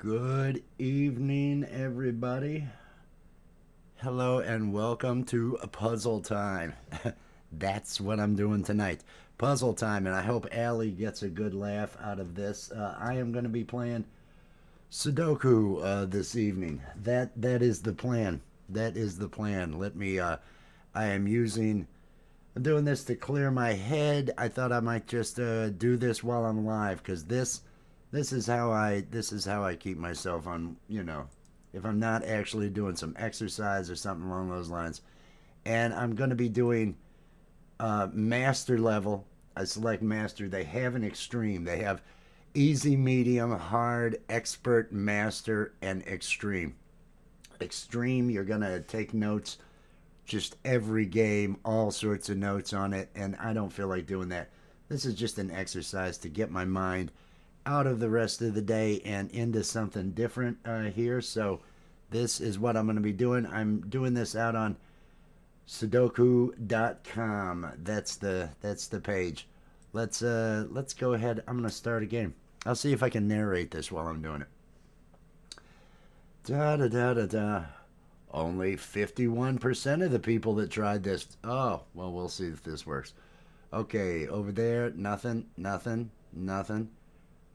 Good evening, everybody. Hello and welcome to Puzzle Time. That's what I'm doing tonight. Puzzle Time, and I hope Allie gets a good laugh out of this. I am going to be playing Sudoku this evening. That is the plan. That is the plan. I am using. I'm doing this to clear my head. I thought I might just do this while I'm live because this is how I keep myself on, if I'm not actually doing some exercise or something along those lines. And I'm going to be doing master level. I select master. They have an extreme. They have easy, medium, hard, expert, master, and extreme. Extreme, you're going to take notes just every game, all sorts of notes on it, and I don't feel like doing that. This is just an exercise to get my mind out of the rest of the day and into something different here. So this is what I'm going to be doing. I'm doing this out on Sudoku.com. That's the page. Let's go ahead. I'm going to start a game. I'll see if I can narrate this while I'm doing it. Da da da da da. Only 51% of the people that tried this. Oh, well, we'll see if this works. Okay, over there, nothing, nothing, nothing.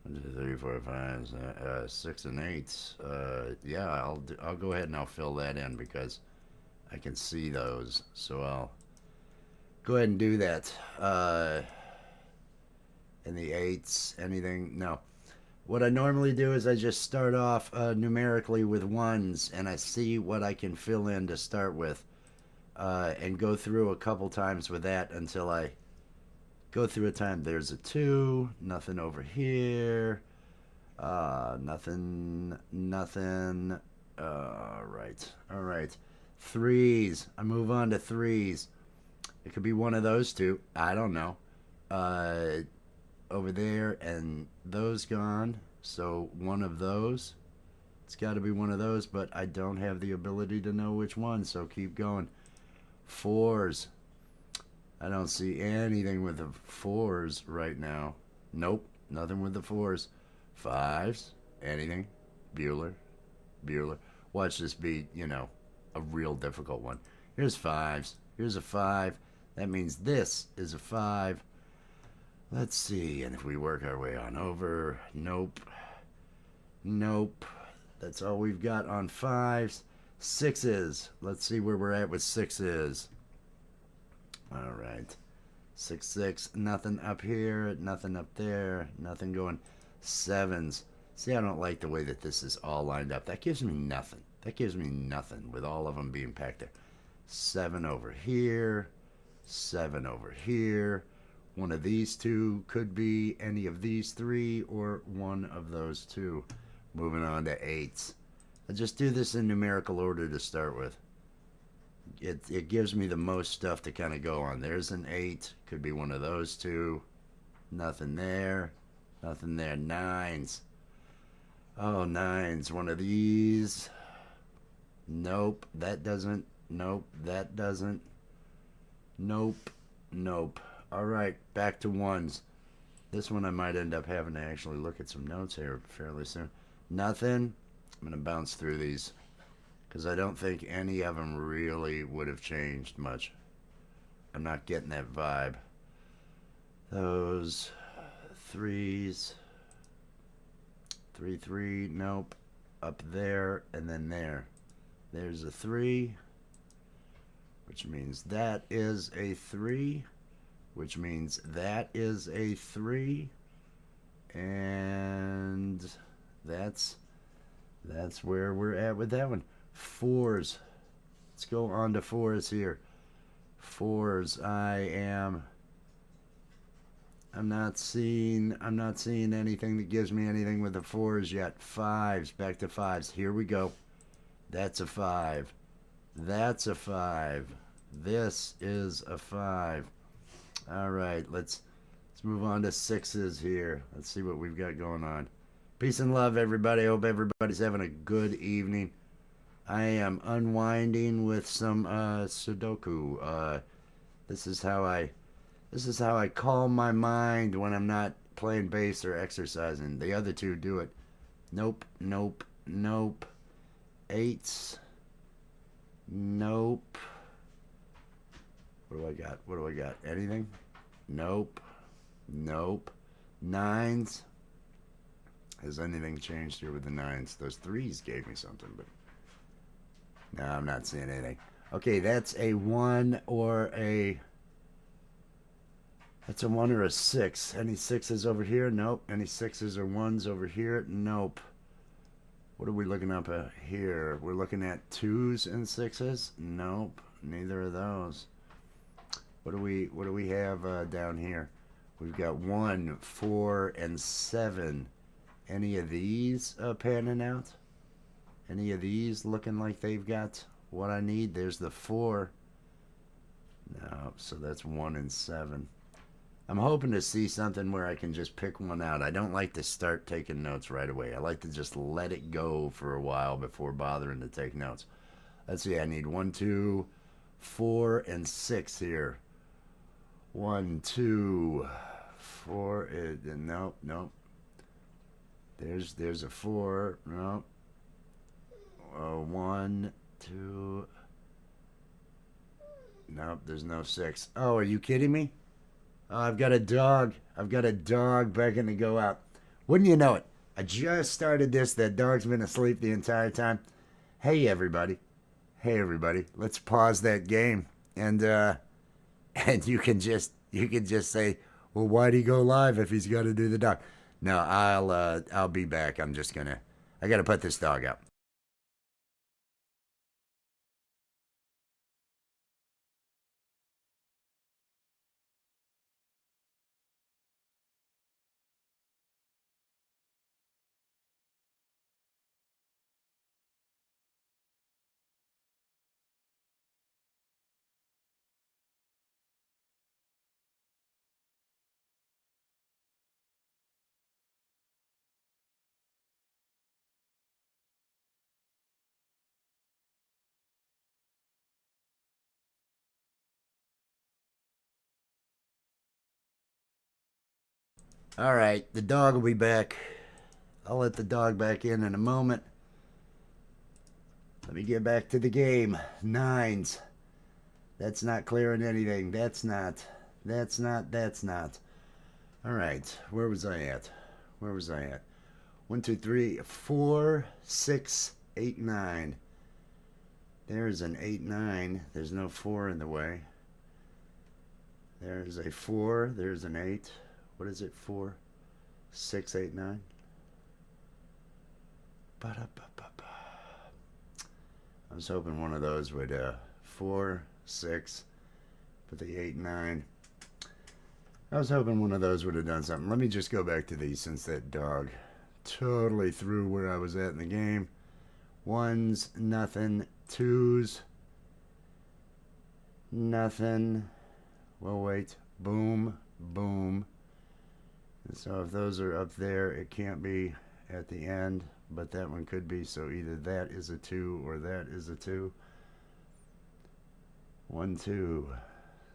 1, 2, 3, 4, 5, 6, and 8. Yeah, I'll go ahead and I'll fill that in because I can see those. So I'll go ahead and do that. And the 8s, anything? No. What I normally do is I just start off numerically with 1s, and I see what I can fill in to start with, and go through a couple times with that until I go through a time. There's a 2, nothing over here, nothing, nothing. All right. 3s. I move on to 3s. It could be one of those two. I don't know. Over there, and those gone. So one of those. It's got to be one of those, but I don't have the ability to know which one, so keep going. 4s. I don't see anything with the 4s right now. Nope, nothing with the 4s. 5s. Anything? Bueller. Watch this be, a real difficult one. Here's 5s. Here's a 5. That means this is a 5. Let's see, and if we work our way on over, nope. That's all we've got on 5s. 6s. Let's see where we're at with 6s. All right. 6, 6. Nothing up here, nothing up there, nothing going. 7s. See, I don't like the way that this is all lined up. That gives me nothing. With all of them being packed there. 7 over here. 7 over here. One of these two could be any of these 3 or one of those 2. Moving on to 8s. I just do this in numerical order to start with. It gives me the most stuff to kind of go on. There's an 8. Could be one of those 2. Nothing there. 9s. Oh, 9s. One of these. Nope. That doesn't. Nope. That doesn't. Nope. All right, back to 1s. This one I might end up having to actually look at some notes here fairly soon. Nothing. I'm going to bounce through these because I don't think any of them really would have changed much. I'm not getting that vibe. Those 3s. 3, 3. Nope. Up there and then there. There's a 3, which means that is a 3. Which means that is a 3, and that's where we're at with that one. 4s. Let's go on to 4s here. 4s. I'm not seeing anything that gives me anything with the 4s yet. 5s. Back to 5s. Here we go. That's a 5. That's a 5. This is a 5. All right, let's move on to 6s here. Let's see what we've got going on. Peace and love, everybody. Hope everybody's having a good evening. I am unwinding with some Sudoku. This is how I calm my mind when I'm not playing bass or exercising. The other two do it Nope, nope, nope. Eights. Nope. What do I got? What do I got? Anything? Nope. Nope. Nines. Has anything changed here with the nines? Those threes gave me something, but no, I'm not seeing anything. Okay, that's a one or a. That's a one or a six. Any sixes over here? Nope. Any sixes or ones over here? Nope. What are we looking up at here? We're looking at twos and sixes? Nope. Neither of those. What do we have down here? We've got 1, 4, and 7. Any of these panning out? Any of these looking like they've got what I need? There's the 4. No, so that's 1 and 7. I'm hoping to see something where I can just pick one out. I don't like to start taking notes right away. I like to just let it go for a while before bothering to take notes. Let's see, I need 1, 2, 4, and 6 here. 1, 2, 4. Nope, nope. There's a 4. Nope. 1, 2. Nope, there's no 6. Oh, are you kidding me? Oh, I've got a dog. I've got a dog begging to go out. Wouldn't you know it? I just started this. That dog's been asleep the entire time. Hey, everybody. Hey, everybody. Let's pause that game. And you can just say, well, why'd he go live if he's got to do the dog? No, I'll be back. I gotta put this dog out. All right, the dog will be back. I'll let the dog back in a moment. Let me get back to the game. Nines. That's not clearing anything. That's not. All right, where was I at? 1, 2, 3, 4, 6, 8, 9. There's an 8, 9. There's no 4 in the way. There's a 4. There's an 8. What is it? 4, 6, 8, 9. Ba-da-ba-ba-ba. I was hoping one of those would 4, 6, but the 8, 9. I was hoping one of those would have done something. Let me just go back to these since that dog totally threw where I was at in the game. Ones, nothing. Twos, nothing. Well, wait. Boom, boom. And so if those are up there, it can't be at the end, but that one could be. So either that is a 2 or that is a 2. 1, 2,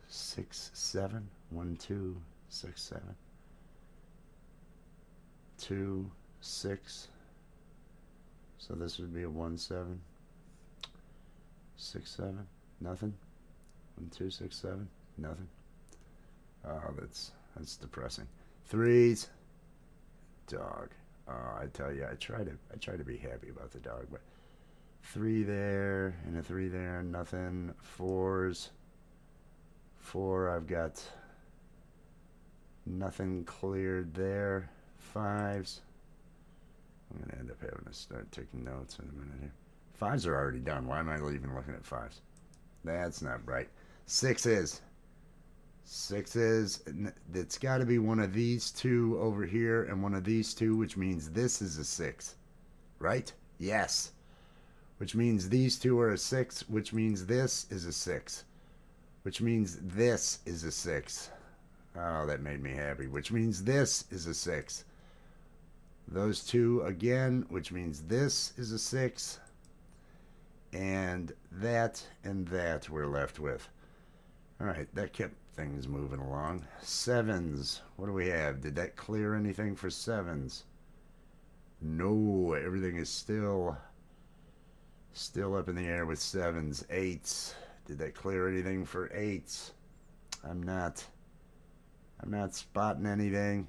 6, 7. 1, 2, 6, 7. 2, 6. So this would be a 1, 7. 6, 7. Nothing. 1, 2, 6, 7. Nothing. Oh, that's depressing. Threes. Dog. Oh, I tell you, I try to be happy about the dog, but 3 there and a 3 there. Nothing. Fours. 4. I've got nothing cleared there. Fives. I'm gonna end up having to start taking notes in a minute here. Fives are already done. Why am I even looking at fives? That's not right. Sixes. It's got to be one of these two over here and one of these two, which means this is a 6. Right? Yes. Which means these two are a 6, which means this is a 6. Which means this is a 6. Oh, that made me happy. Which means this is a 6. Those two again, which means this is a 6. And that we're left with. All right, that kept things moving along. Sevens. What do we have? Did that clear anything for sevens? No, everything is still up in the air with 7s, 8s. Did that clear anything for 8s? I'm not spotting anything.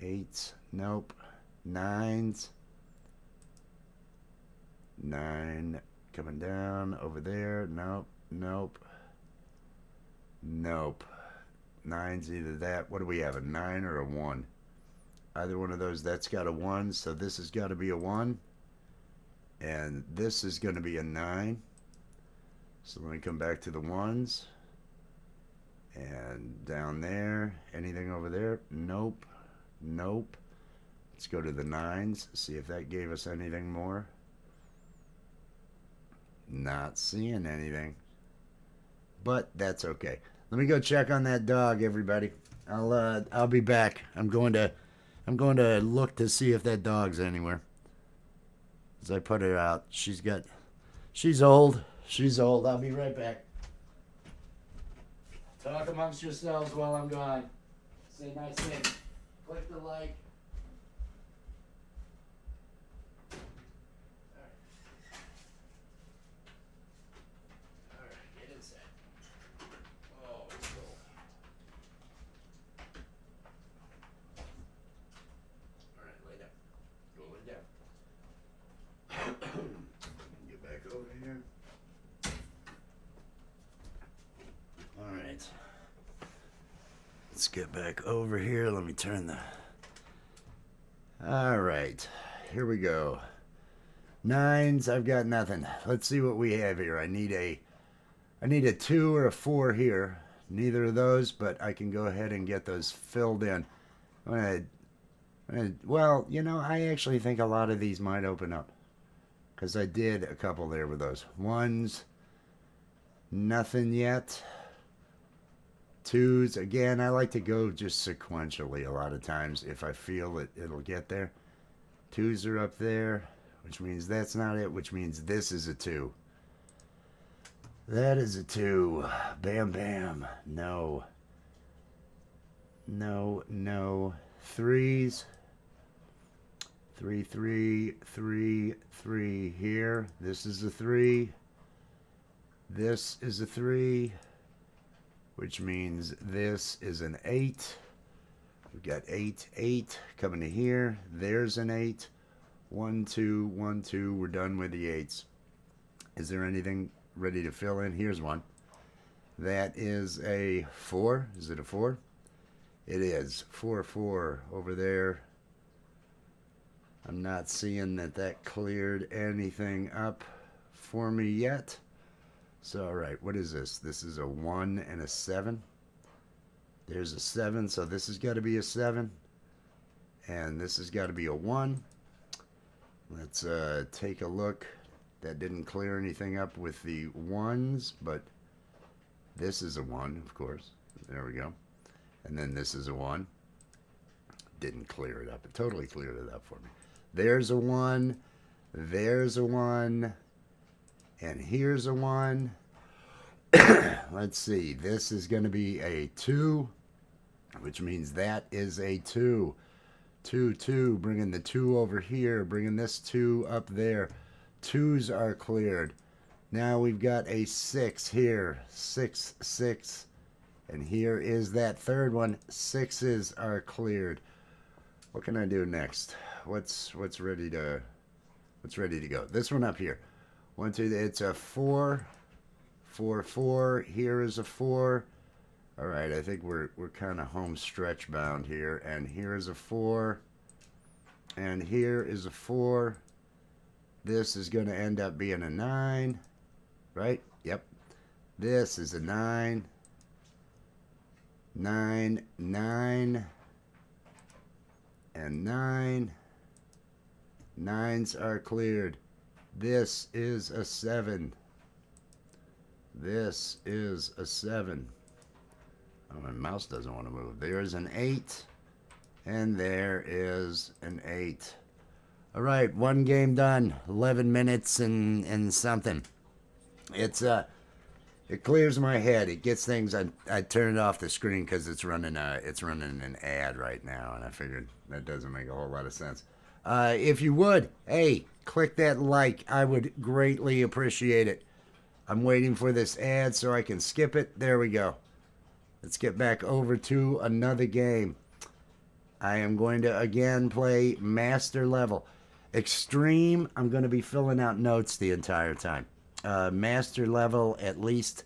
8s, nope. 9s. 9 coming down over there. Nope, nope. Nope. 9's either that. What do we have? A 9 or a 1? Either one of those. That's got a 1. So this has got to be a 1. And this is going to be a 9. So let me come back to the 1s. And down there. Anything over there? Nope. Nope. Let's go to the 9s. See if that gave us anything more. Not seeing anything. But that's okay. Let me go check on that dog, everybody. I'll be back. I'm going to look to see if that dog's anywhere. As I put her out, she's old. She's old. I'll be right back. Talk amongst yourselves while I'm gone. Say nice things. Click the like. Get back over here. All right. Let's get back over here. Let me turn the... All right. Here we go. 9s, I've got nothing. Let's see what we have here. I need a 2 or a 4 here. Neither of those, but I can go ahead and get those filled in. Well, you know, I actually think a lot of these might open up. Because I did a couple there with those. 1s, nothing yet. 2s, again, I like to go just sequentially a lot of times if I feel it'll get there. 2s are up there, which means that's not it, which means this is a 2. That is a 2. Bam, bam. No. No, no. 3s. 3, 3, 3, 3 here. This is a 3. This is a 3, which means this is an 8. We've got 8, 8 coming to here. There's an 8. 1, 2, 1, 2. We're done with the 8s. Is there anything ready to fill in? Here's one. That is a 4. Is it a 4? It is. 4, 4 over there. I'm not seeing that cleared anything up for me yet. So, all right, what is this? This is a 1 and a 7. There's a 7, so this has got to be a 7. And this has got to be a 1. Let's take a look. That didn't clear anything up with the 1s, but this is a 1, of course. There we go. And then this is a 1. Didn't clear it up. It totally cleared it up for me. There's a 1. There's a 1. And here's a 1. Let's see. This is going to be a 2, which means that is a 2. 2, 2. Bringing the 2 over here. Bringing this 2 up there. 2s are cleared. Now we've got a 6 here. 6, 6. And here is that third one. 6s are cleared. What can I do next? What's ready to go? This one up here. 1, 2. It's a 4. 4, 4. Here is a 4. All right, I think we're kind of home stretch bound here. And here is a 4. And here is a 4. This is going to end up being a 9. Right? Yep. This is a 9. 9, 9. And 9. 9s are cleared. This is a 7. This is a 7. Oh, my mouse doesn't want to move. There's an 8. And there is an 8. All right, one game done. 11 minutes and something. It clears my head. It gets things. I turn it off the screen because it's running an ad right now, and I figured that doesn't make a whole lot of sense. If you would, hey, click that like. I would greatly appreciate it. I'm waiting for this ad so I can skip it. There we go. Let's get back over to another game. I am going to again play master level. Extreme, I'm going to be filling out notes the entire time. Master level, at least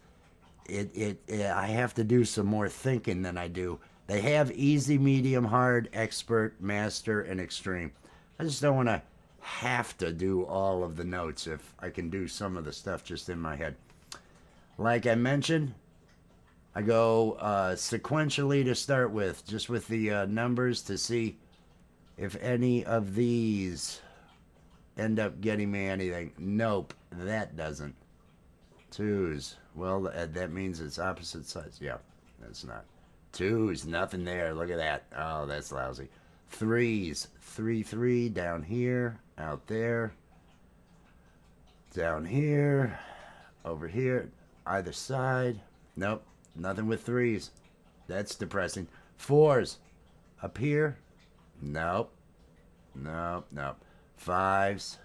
I have to do some more thinking than I do. They have easy, medium, hard, expert, master, and extreme. I just don't want to have to do all of the notes if I can do some of the stuff just in my head. Like I mentioned, I go sequentially to start with, just with the numbers to see if any of these end up getting me anything. Nope, that doesn't. Twos. Well, that means it's opposite sides. Yeah, that's not. Twos, nothing there. Look at that. Oh, that's lousy. Threes. 3, 3 down here, out there, down here, over here, either side. Nope, nothing with threes. That's depressing. Fours. Up here. Nope. Nope, nope. Fives.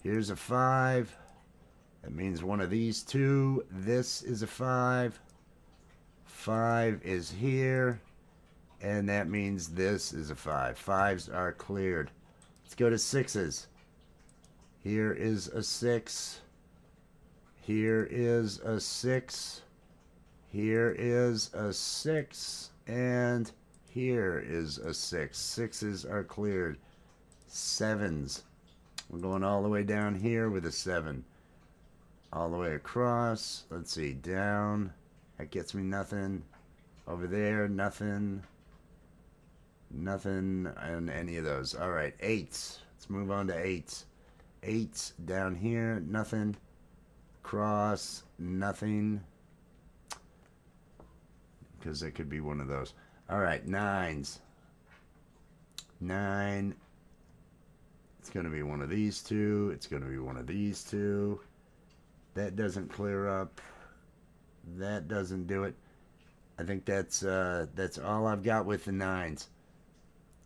Here's a 5. That means one of these two. This is a 5. 5 is here. And that means this is a 5. Fives are cleared. Let's go to sixes. Here is a 6. Here is a 6. Here is a 6. And here is a 6. Sixes are cleared. Sevens. We're going all the way down here with a 7. All the way across. Let's see. Down. That gets me nothing. Over there, nothing. Nothing on any of those. All right, eights. Let's move on to eights. Eights down here, nothing. Cross, nothing. Because it could be one of those. All right, nines. 9. It's going to be one of these two. It's going to be one of these two. That doesn't clear up. That doesn't do it. I think that's all I've got with the nines.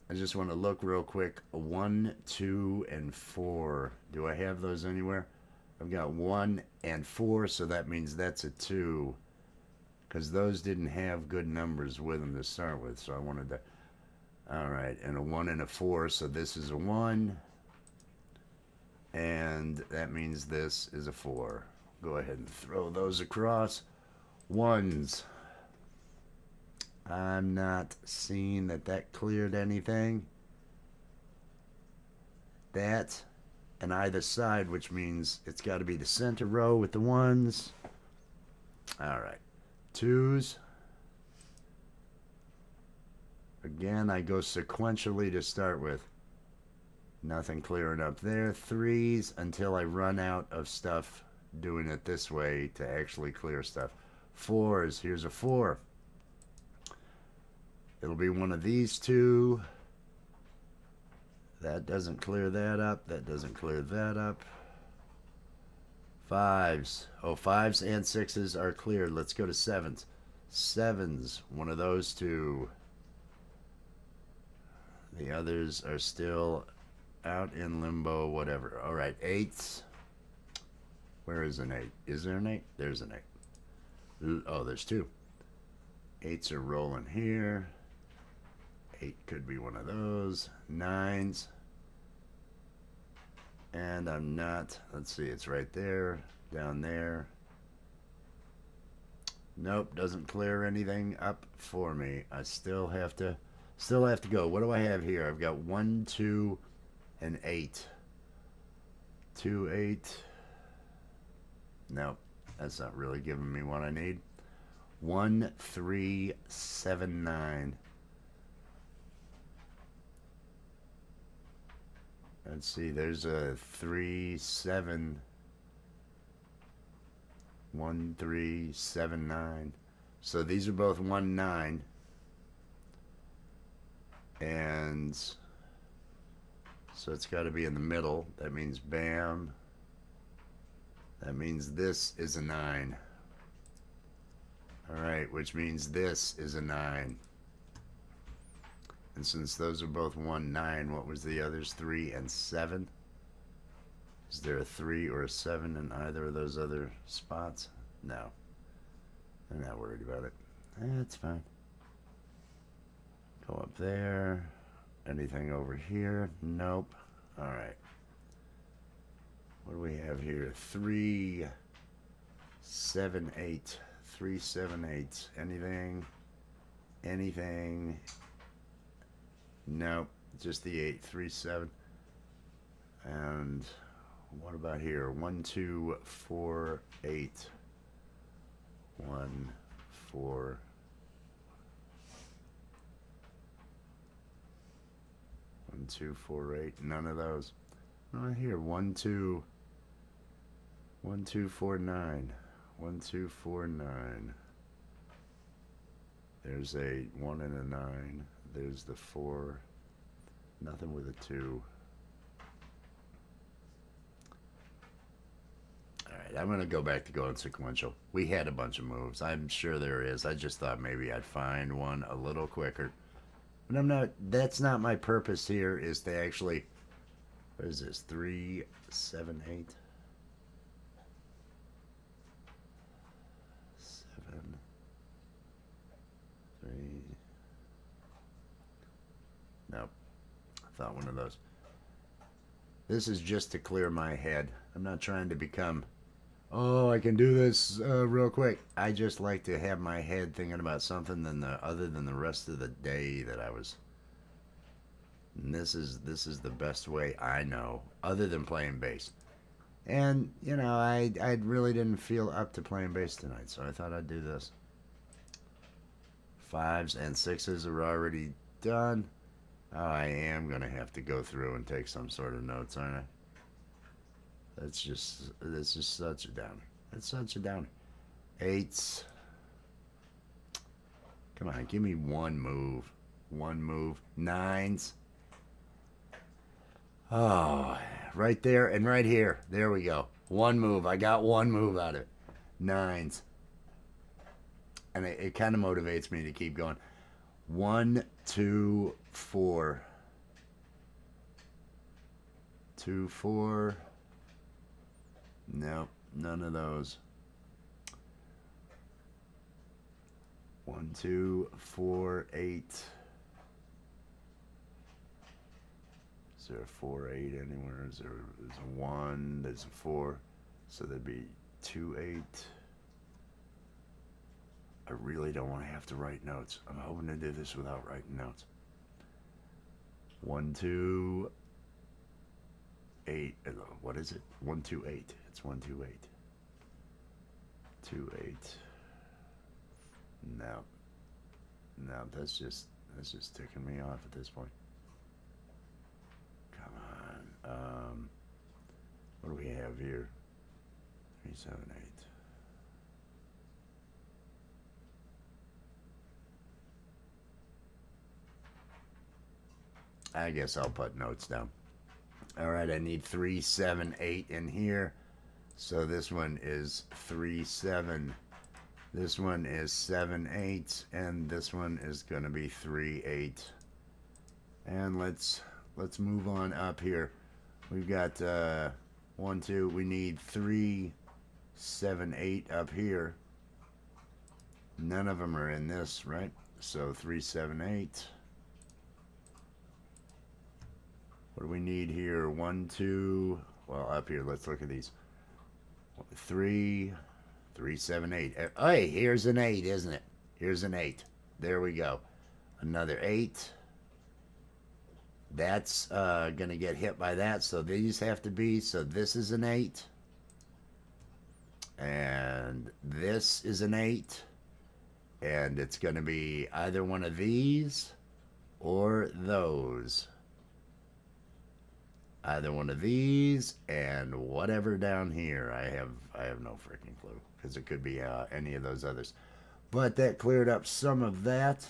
I just want to look real quick. 1, 2, and 4. Do I have those anywhere? I've got 1 and 4, so that means that's a 2. Because those didn't have good numbers with them to start with, so I wanted to... Alright, and a 1 and a 4, so this is a 1. And that means this is a 4. Go ahead and throw those across. Ones. I'm not seeing that cleared anything. That and either side, which means it's got to be the center row with the ones. All right. Twos. Again, I go sequentially to start with. Nothing clearing up there. Threes until I run out of stuff doing it this way to actually clear stuff. Fours. Here's a 4. It'll be one of these two. That doesn't clear that up. That doesn't clear that up. Fives. Oh, 5s and 6s are cleared. Let's go to 7s. 7s. One of those two. The others are still out in limbo, whatever. All right, 8s. Where is an 8? Is there an 8? There's an 8. Oh, there's 2. 8s are rolling here. 8 could be one of those. 9s. And I'm not. Let's see, it's right there. Down there. Nope, doesn't clear anything up for me. I still have to go. What do I have here? I've got 1, 2, and 8. 2, 8. Nope, that's not really giving me what I need. 1, 3, 7, 9. Let's see, there's a 3, 7. 1, 3, 7, 9. So these are both 1, 9. And so it's got to be in the middle. That means bam. That means this is a 9. All right, which means this is a 9. And since those are both 1, 9, what was the others? 3 and 7? Is there a 3 or a 7 in either of those other spots? No. I'm not worried about it. That's fine. Go up there. Anything over here? Nope. Alright. What do we have here? 3, 7, 8. 3, 7, 8. Anything? Anything? Nope. Just the 8. 3, 7. And what about here? 1, 2, 4, 8. 1, 4. 1, 2, 4, 8. None of those. Right here. 1, 2. 1, 2, 4, 9. 1, 2, 4, 9. There's a 1 and a 9. There's the 4. Nothing with a 2. Alright, I'm going to go back to going sequential. We had a bunch of moves. I'm sure there is. I just thought maybe I'd find one a little quicker. But I'm not, that's not my purpose here, is to actually, what is this, 3, 7, 8? 7, 3. Nope. I thought one of those. This is just to clear my head. I'm not trying to become, oh, I can do this real quick. I just like to have my head thinking about something other than the rest of the day that I was. And this is the best way I know, other than playing bass. And, you know, I really didn't feel up to playing bass tonight, so I thought I'd do this. 5s and 6s are already done. Oh, I am going to have to go through and take some sort of notes, aren't I? This is such a downer. It's such a downer. 8s. Come on, give me one move. One move. 9s. Oh, right there and right here. There we go. One move. I got one move out of it. 9s. And it kind of motivates me to keep going. 1, 2, 4. 2, 4. Nope, none of those. 1, 2, 4, 8. Is there a 4, 8 anywhere? There's a 1, there's a 4. So there'd be 2, 8. I really don't want to have to write notes. I'm hoping to do this without writing notes. 1, 2, 8. What is it? 1, 2, 8. It's 1, 2, 8. 2, 8. No. No, that's just ticking me off at this point. Come on. What do we have here? 3, 7, 8. I guess I'll put notes down. Alright, I need 3, 7, 8 in here. So this one is 3, 7. This one is 7, 8. And this one is going to be 3, 8. And let's move on up here. We've got 1, 2. We need 3, 7, 8 up here. None of them are in this, right? So 3, 7, 8. What do we need here? 1, 2. Well, up here, let's look at these. 3, 3, 7, 8. Hey, here's an 8, isn't it? Here's an 8. There we go. Another 8. That's going to get hit by that, so these have to be. So this is an 8. And this is an 8. And it's going to be either one of these or those. Either one of these and whatever down here. I have no freaking clue, because it could be any of those others. But that cleared up some of that.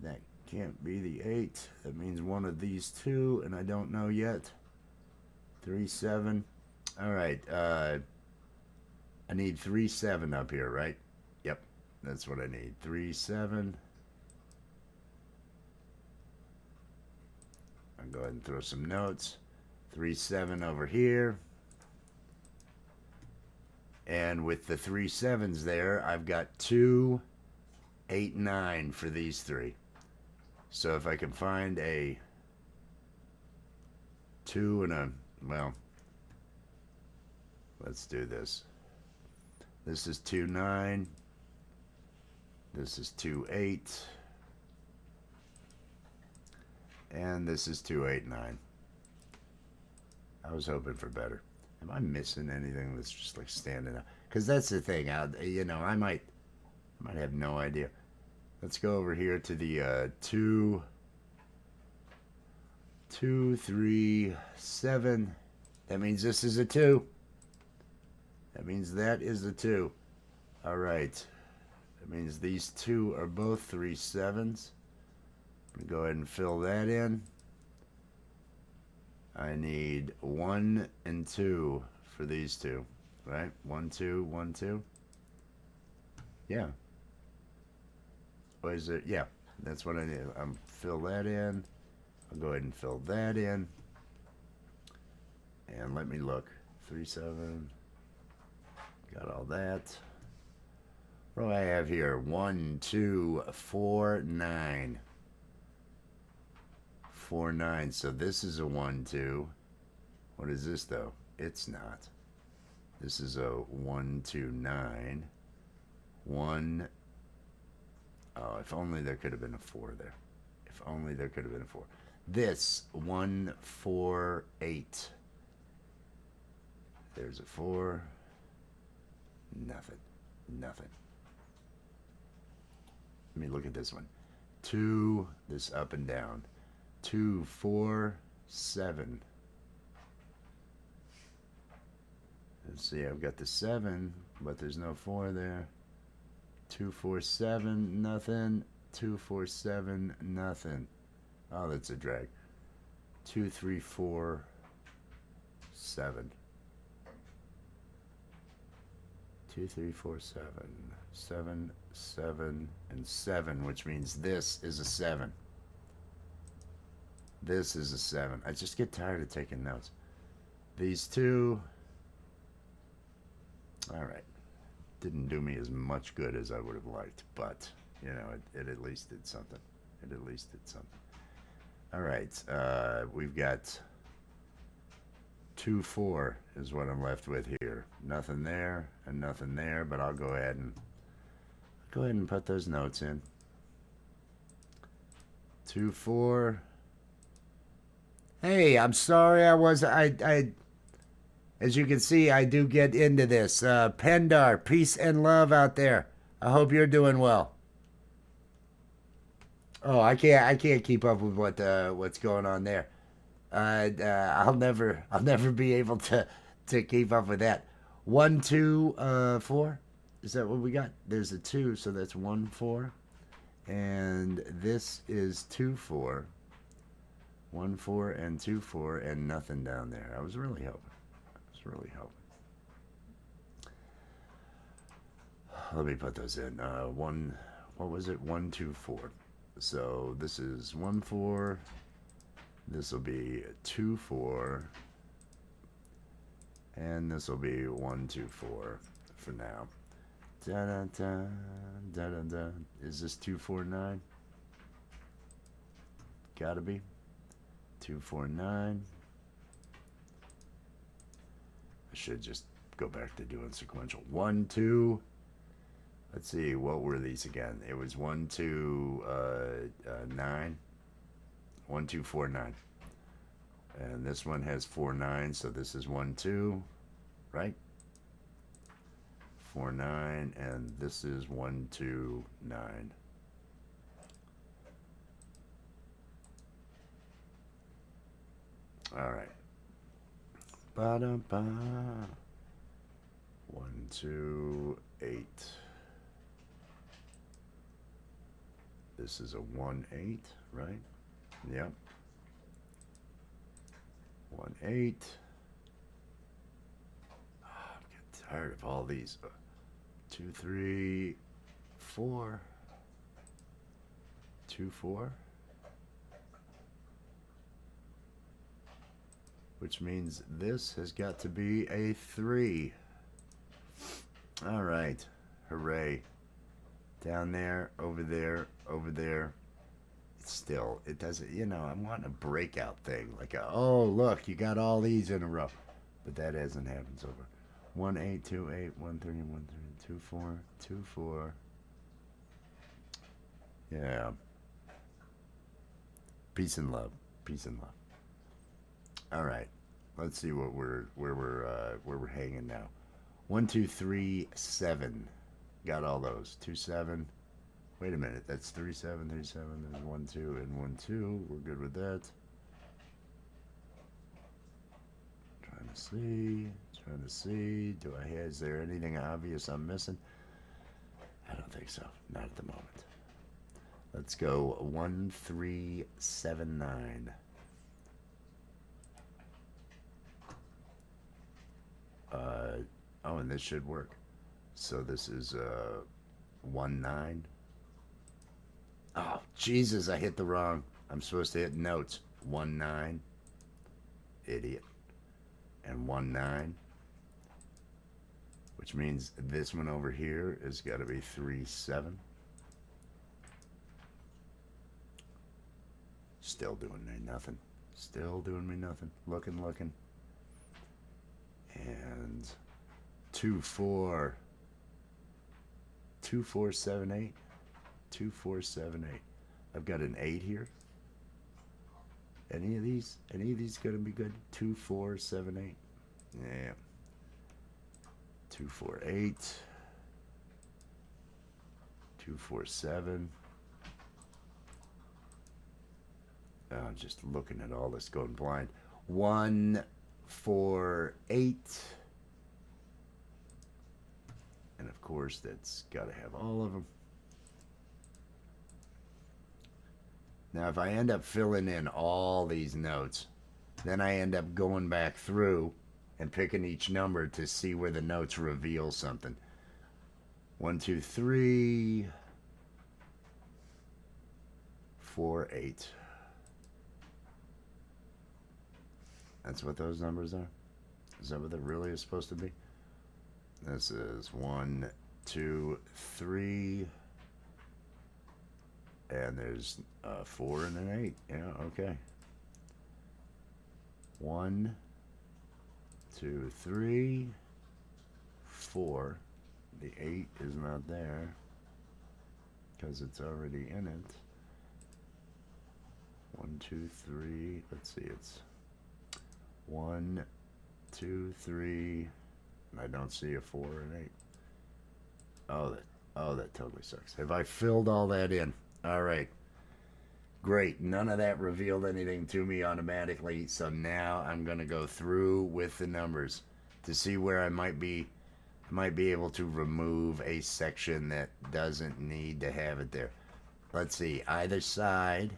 That can't be the 8. That means one of these two, and I don't know yet. 3, 7. All right. I need 3, 7 up here, right? Yep, that's what I need. 3, 7. I'll go ahead and throw some notes. 3, 7 over here. And with the 3 7s there, I've got 2, 8, 9 for these three. So if I can find a 2 and a, well, let's do this. This is 2, 9. This is 2, 8. And this is 2, 8, 9. I was hoping for better. Am I missing anything that's just like standing out? Because that's the thing. I might have no idea. Let's go over here to the 2, 3, 7. That means this is a 2. That means that is a 2. All right. That means these two are both 3 7s. I'm going to go ahead and fill that in. I need 1 and 2 for these two, right? 1, 2, 1, 2. Yeah. What is it? Yeah, that's what I need. I'm fill that in. I'll go ahead and fill that in. And let me look. 3, 7. Got all that. What do I have here? 1, 2, 4, 9. 4, 9. So this is a 1, 2. What is this though? It's not. This is a 1, 2, 9. 1. Oh, if only there could have been a 4 there. If only there could have been a 4. This 1, 4, 8. There's a 4. Nothing. Nothing. Let me look at this one. 2. This up and down. 2, 4, 7. Let's see, I've got the 7, but there's no 4 there. 2, 4, 7, nothing. 2, 4, 7, nothing. Oh, that's a drag. 2, 3, 4, 7. 2, 3, 4, 7. 7, 7, and 7, which means this is a 7. This is a 7. I just get tired of taking notes. These two. All right. Didn't do me as much good as I would have liked, but, you know, it at least did something. It at least did something. All right. We've got 2, 4 is what I'm left with here. Nothing there and nothing there, but I'll go ahead and put those notes in. 2, 4. Hey, I'm sorry I as you can see, I do get into this. Pendar, peace and love out there. I hope you're doing well. Oh, I can't keep up with what's going on there. I'll never be able to keep up with that. 1, 2, 4. Is that what we got? There's a 2, so that's 1, 4, and this is 2, 4. 1, 4, and 2, 4, and nothing down there. I was really hoping. Let me put those in. What was it? 1, 2, 4. So this is 1, 4. This will be 2, 4. And this will be 1, 2, 4 for now. Da da da da da da. Is this 2, 4, 9? Gotta be. 2, 4, 9. I should just go back to doing sequential. 1, 2. Let's see, what were these again? It was 1, 2, 9. 1, 2, 4, 9. And this one has 4, 9, so this is 1, 2, right? 4, 9, and this is 1, 2, 9. All right. Ba-da-ba. 1, 2, 8. This is a 1, 8, right? Yep. 1, 8. Oh, I'm getting tired of all these. 2, 3, 4. 2, 4. which means this has got to be a 3. All right. Hooray. Down there, over there, over there. Still, it doesn't, you know, I'm wanting a breakout thing. Like, oh, look, you got all these in a row. But that hasn't happened so far. 1 8 2 8 1 3 1 3 2 4 2 4. Yeah. Peace and love. Peace and love. All right. Let's see what where we're hanging now. 1 2 3 7. Got all those. 2 7. Wait a minute. That's 3 7 3 7. There's 1 2 and 1 2. We're good with that. Trying to see. Trying to see. Is there anything obvious I'm missing? I don't think so. Not at the moment. Let's go 1 3 7 9. Oh, and this should work. So this is 1 9. Oh, Jesus, I hit the wrong. I'm supposed to hit notes. 1 9. Idiot. And 1 9. Which means this one over here has got to be 3 7. Still doing me nothing. Still doing me nothing. Looking. And 2 4. 2 4 7 8. 2 4 7 8. I've got an 8 here. Any of these gonna be good? 2 4 7 8. Yeah. 2 4 8. 2 4 7. I'm just looking at all this, going blind. 1 4 8. And of course, that's got to have all of them. Now, if I end up filling in all these notes, then I end up going back through and picking each number to see where the notes reveal something. 1 2 3 4 8. That's what those numbers are? Is that what that really is supposed to be? This is 1 2 3. And there's 4 and an 8. Yeah, okay. 1 2 3 4. The 8 is not there because it's already in it. 1 2 3. Let's see, it's 1 2 3. And I don't see a 4 and 8. Oh, that totally sucks. Have I filled all that in? All right. Great. None of that revealed anything to me automatically. So now I'm going to go through with the numbers to see where I might be able to remove a section that doesn't need to have it there. Let's see. Either side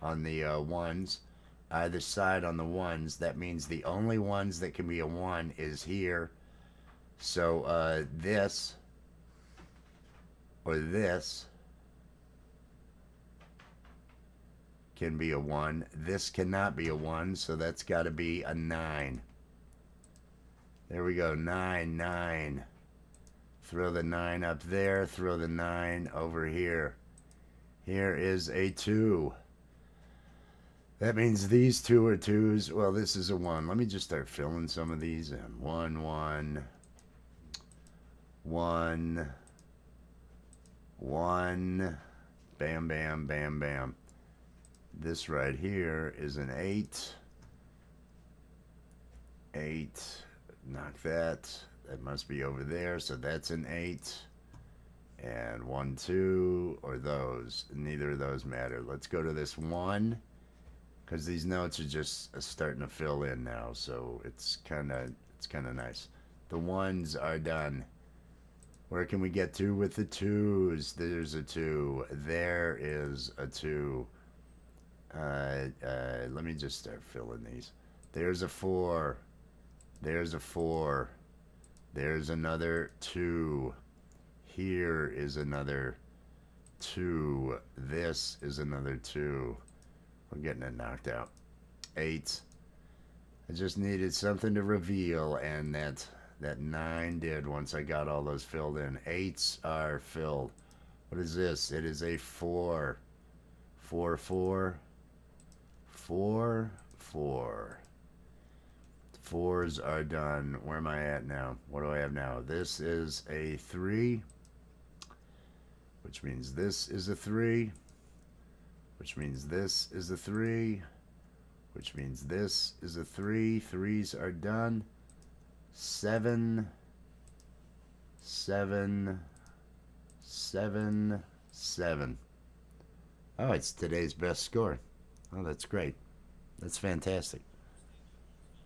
on the ones. Either side on the ones. That means the only ones that can be a 1 is here. So this or this can be a 1. This cannot be a 1, so that's got to be a 9. There we go. 9 9. Throw the 9 up there. Throw the 9 over here. Here is a 2. That means these 2 are 2s. Well, this is a 1. Let me just start filling some of these in. 1 1 1 1. Bam bam bam bam. This right here is an 8. 8. Knock that. That must be over there. So that's an 8. And 1 2 or those. Neither of those matter. Let's go to this 1. Because these notes are just starting to fill in now. So it's kind of nice. The 1s are done. Where can we get to with the 2s? There's a 2. There is a 2. Let me just start filling these. There's a 4. There's a 4. There's another 2. Here is another 2. This is another 2. We're getting it knocked out. 8. I just needed something to reveal, and that 9 did once I got all those filled in. 8s are filled. What is this? It is a 4. 4, 4. 4, 4. 4s are done. Where am I at now? What do I have now? This is a 3, which means this is a 3, which means this is a 3, which means this is a 3. 3s are done. 7, 7, 7, 7. Oh, it's today's best score. Oh, that's great. That's fantastic.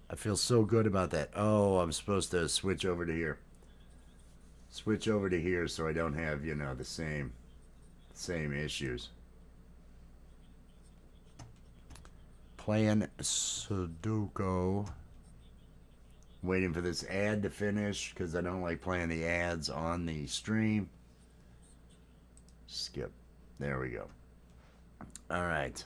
I feel so good about that. Oh, I'm supposed to switch over to here. Switch over to here so I don't have, the same issues. Playing Sudoku. Waiting for this ad to finish because I don't like playing the ads on the stream. Skip. There we go. All right.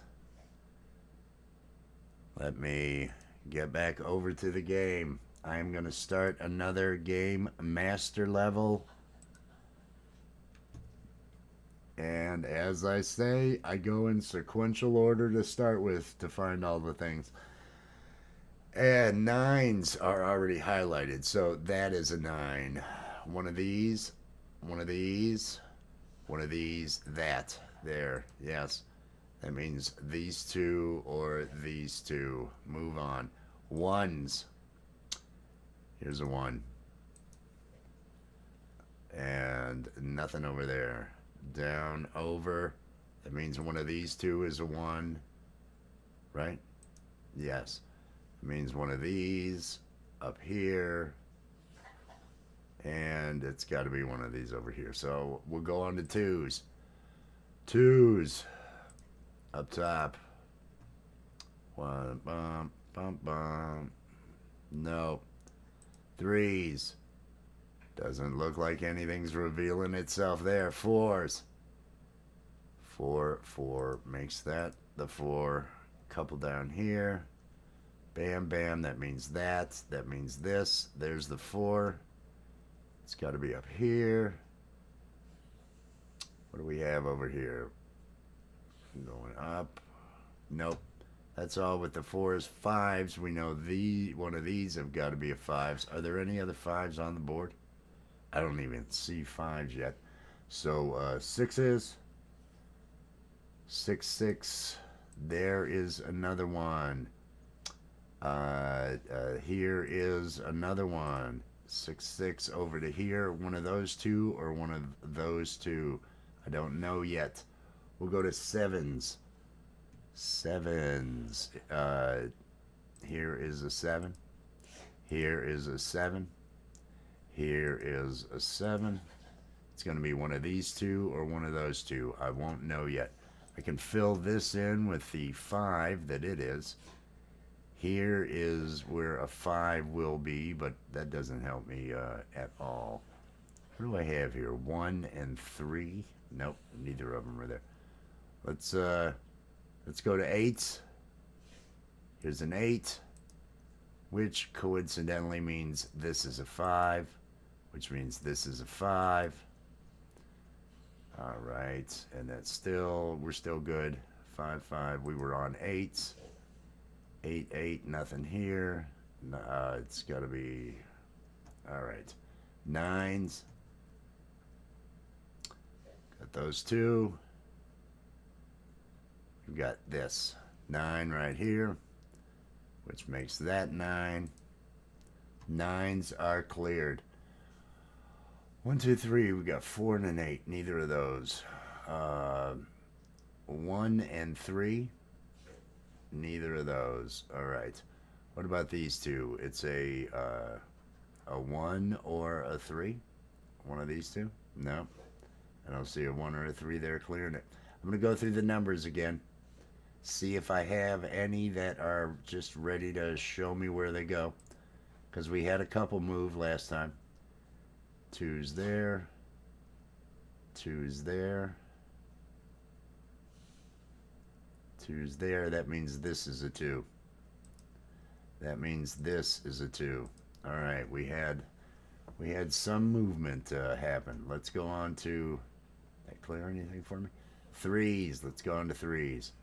Let me get back over to the game. I am going to start another game, master level. And as I say, I go in sequential order to start with to find all the things. And 9s are already highlighted, so that is a 9. One of these, one of these, one of these, that. There, yes. That means these two or these two. Move on. 1s. Here's a 1. And nothing over there. Down, over. That means one of these two is a 1. Right? Yes. It means one of these up here. And it's got to be one of these over here. So we'll go on to 2s. 2s. Up top. One, bum, bum, bum. No. 3s. Doesn't look like anything's revealing itself there. 4s. 4, 4 makes that the 4. Couple down here. Bam, bam. That means that. That means this. There's the 4. It's got to be up here. What do we have over here? Going up. Nope. That's all with the 4s. 5s. We know one of these have got to be a 5s. Are there any other 5s on the board? I don't even see 5s yet. So 6s. 6, 6. There is another one. Here is another one. 6, 6 over to here. One of those two or one of those two. I don't know yet. We'll go to 7s. 7s. Here is a 7. Here is a 7. Here is a 7. It's going to be one of these two or one of those two. I won't know yet. I can fill this in with the 5 that it is. Here is where a 5 will be, but that doesn't help me at all. What do I have here? 1 and 3? Nope, neither of them are there. Let's go to 8s. Here's an 8, which coincidentally means this is a 5, which means this is a 5. All right, and we're still good. 5, 5. We were on 8s. 8, 8. Nothing here. It's got to be. All right, 9s. Got those two. We've got this 9 right here, which makes that 9. 9s are cleared. 1, 2, 3. We got 4 and an 8. Neither of those. 1 and 3. Neither of those. All right. What about these two? It's a 1 or a 3. One of these two. No. I don't see a 1 or a 3 there clearing it. I'm going to go through the numbers again. See if I have any that are just ready to show me where they go. Because we had a couple move last time. 2's there. 2's there. 2's there. That means this is a 2. That means this is a 2. All right, we had some movement happen. Let's go on to, that clear anything for me? Threes. Let's go on to threes.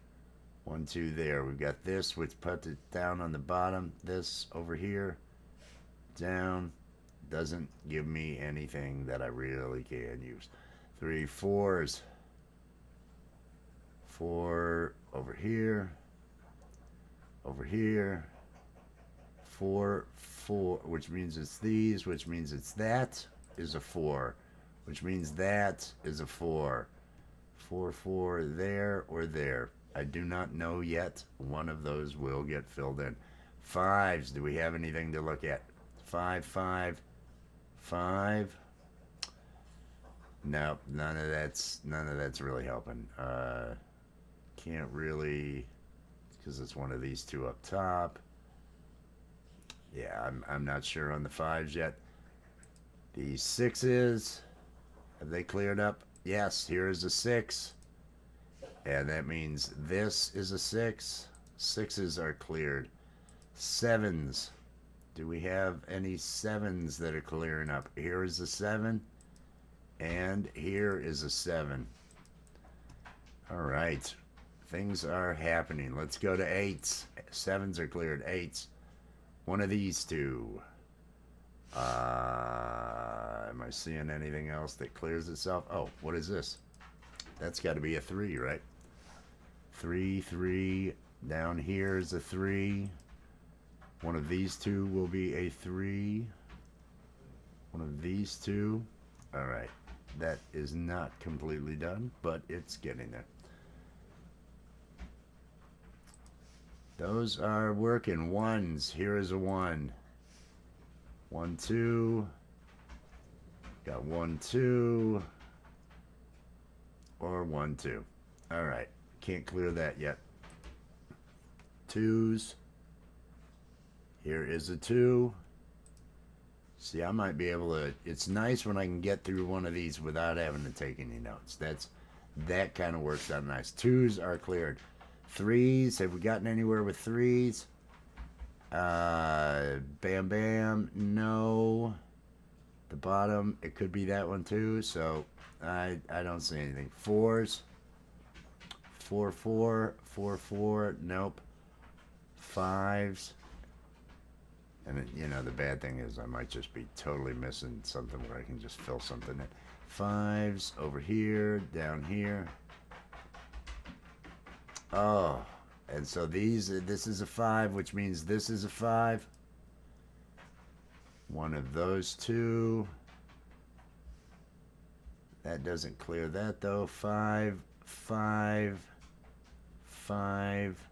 1, 2 there. We've got this, which put it down on the bottom. This over here, down. Doesn't give me anything that I really can use. 3 4s. 4 over here. Over here. 4 4, which means it's these, which means it's that is a 4, which means that is a 4. 4 4 there or there. I do not know yet. One of those will get filled in. Fives. Do we have anything to look at? 5 5 5. No, none of that's really helping. Can't really, because it's one of these two up top. Yeah, I'm not sure on the fives yet. The sixes, have they cleared up? Yes, here is a 6. And that means this is a 6. Sixes are cleared. Sevens. Do we have any sevens that are clearing up? Here is a 7. And here is a 7. All right. Things are happening. Let's go to 8s. Sevens are cleared. 8s. One of these two. Am I seeing anything else that clears itself? Oh, what is this? That's got to be a 3, right? 3 3. Down here is a 3. One of these two will be a 3. One of these two. All right. That is not completely done, but it's getting there. Those are working. Ones. Here is a 1. 1 2. Got 1 2. Or 1 2. All right. Can't clear that yet. 2s. Here is a 2. See, I might be able to. It's nice when I can get through one of these without having to take any notes. That kind of works out nice. 2s are cleared. 3s. Have we gotten anywhere with 3s? Bam bam. No. The bottom. It could be that one too. So I don't see anything. 4s. 4 4. 4 4. Nope. 5s. And you know, the bad thing is I might just be totally missing something where I can just fill something in. 5s over here, down here. Oh, and so this is a 5, which means this is a 5. One of those two. That doesn't clear that though. 5 5 5.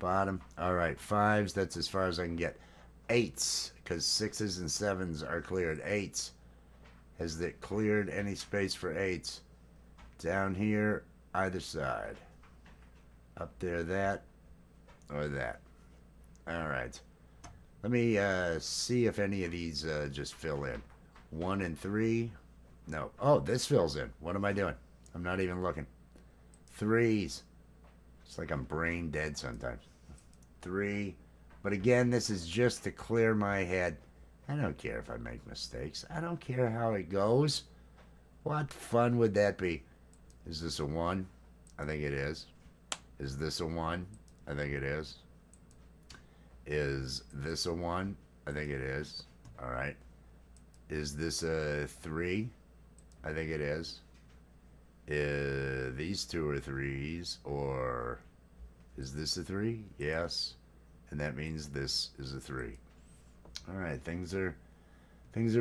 Bottom. All right, 5s. That's as far as I can get. 8s, because 6s and 7s are cleared. 8s. Has that cleared any space for 8s? Down here, either side. Up there, that or that. All right. Let me see if any of these just fill in. 1 and 3. No. Oh, this fills in. What am I doing? I'm not even looking. 3s. It's like I'm brain dead sometimes. 3. But again, this is just to clear my head. I don't care if I make mistakes. I don't care how it goes. What fun would that be? Is this a 1? I think it is. Is this a 1? I think it is. Is this a 1? I think it is. All right. Is this a 3? I think it is. These two are 3s, or is this a 3? Yes. And that means this is a 3. All right, things are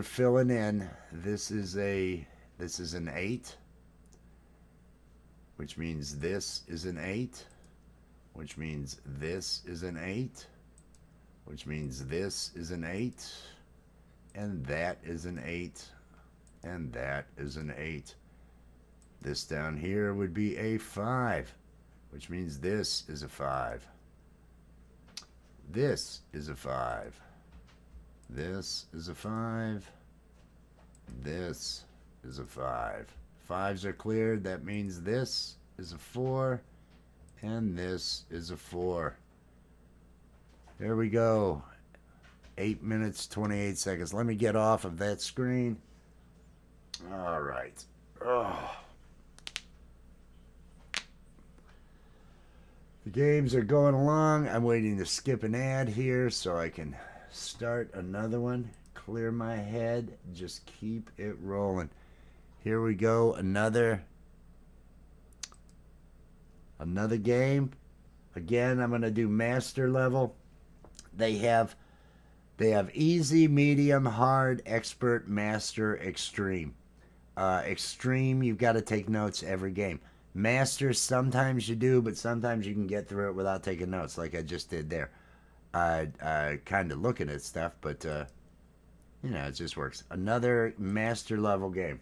filling in. This is an 8, which means this is an 8, which means this is an 8, which means this is an 8, and that is an 8, and that is an 8. This down here would be a 5, which means this is a 5. This is a 5. This is a 5. This is a 5. 5s are cleared. That means this is a 4. And this is a 4. Here we go. 8 minutes, 28 seconds. Let me get off of that screen. All right. Oh. The games are going along. I'm waiting to skip an ad here so I can start another one. Clear my head. Just keep it rolling. Here we go. Another game. Again, I'm going to do master level. They have easy, medium, hard, expert, master, extreme. Extreme, you've got to take notes every game. Master, sometimes you do, but sometimes you can get through it without taking notes, like I just did there. Kind of looking at stuff, but it just works. Another master level game.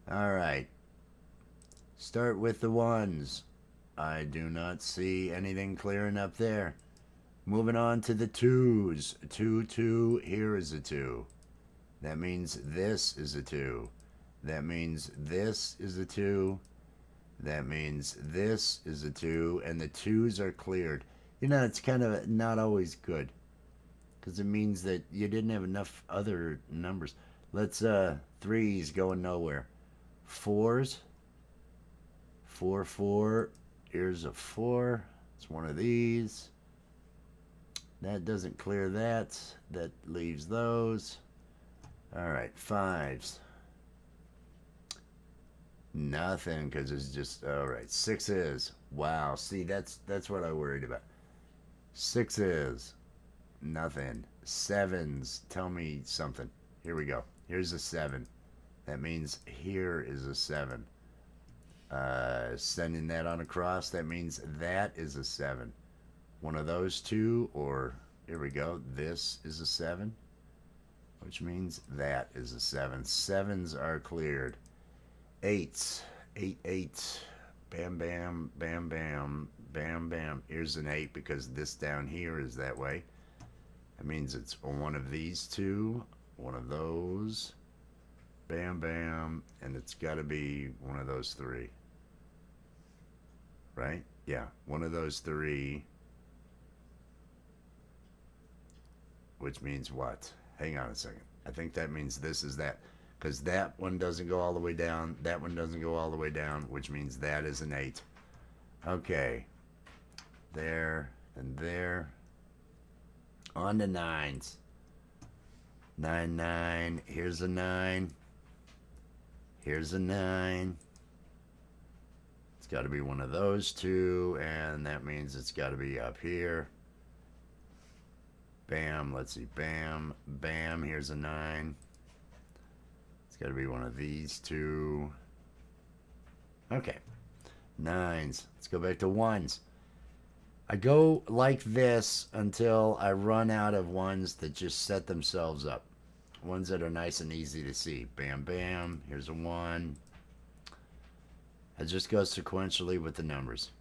All right. Start with the ones. I do not see anything clearing up there. Moving on to the twos. 2, 2. Here is a 2. That means this is a 2. That means this is a 2. That means this is a 2. And the 2s are cleared. It's kind of not always good. Because it means that you didn't have enough other numbers. Let's, 3s going nowhere. 4s. 4, 4. Here's a 4. It's one of these. That doesn't clear that. That leaves those. All right, 5s. Nothing, because it's just, all right. 6s. Wow, see, that's what I worried about. 6s. Nothing. 7s. Tell me something. Here we go. Here's a 7. That means here is a 7. Sending that on across, that means that is a 7. One of those two, or here we go, this is a 7, which means that is a 7. 7s are cleared. 8s. 8, 8. Bam, bam, bam, bam, bam, bam. Here's an 8 because this down here is that way. That means it's one of these two, one of those, bam, bam, and it's got to be one of those 3. Right? Yeah, one of those 3. Which means what? Hang on a second. I think that means this is that. Because that one doesn't go all the way down. That one doesn't go all the way down, which means that is an 8. Okay. There and there. On to 9s. 9, 9. Here's a 9. Here's a 9. It's got to be one of those two, and that means it's got to be up here. Bam, let's see, bam, bam, here's a 9. It's got to be one of these two. Okay, 9s. Let's go back to 1s. I go like this until I run out of ones that just set themselves up. Ones that are nice and easy to see. Bam, bam, here's a 1. I just go sequentially with the numbers.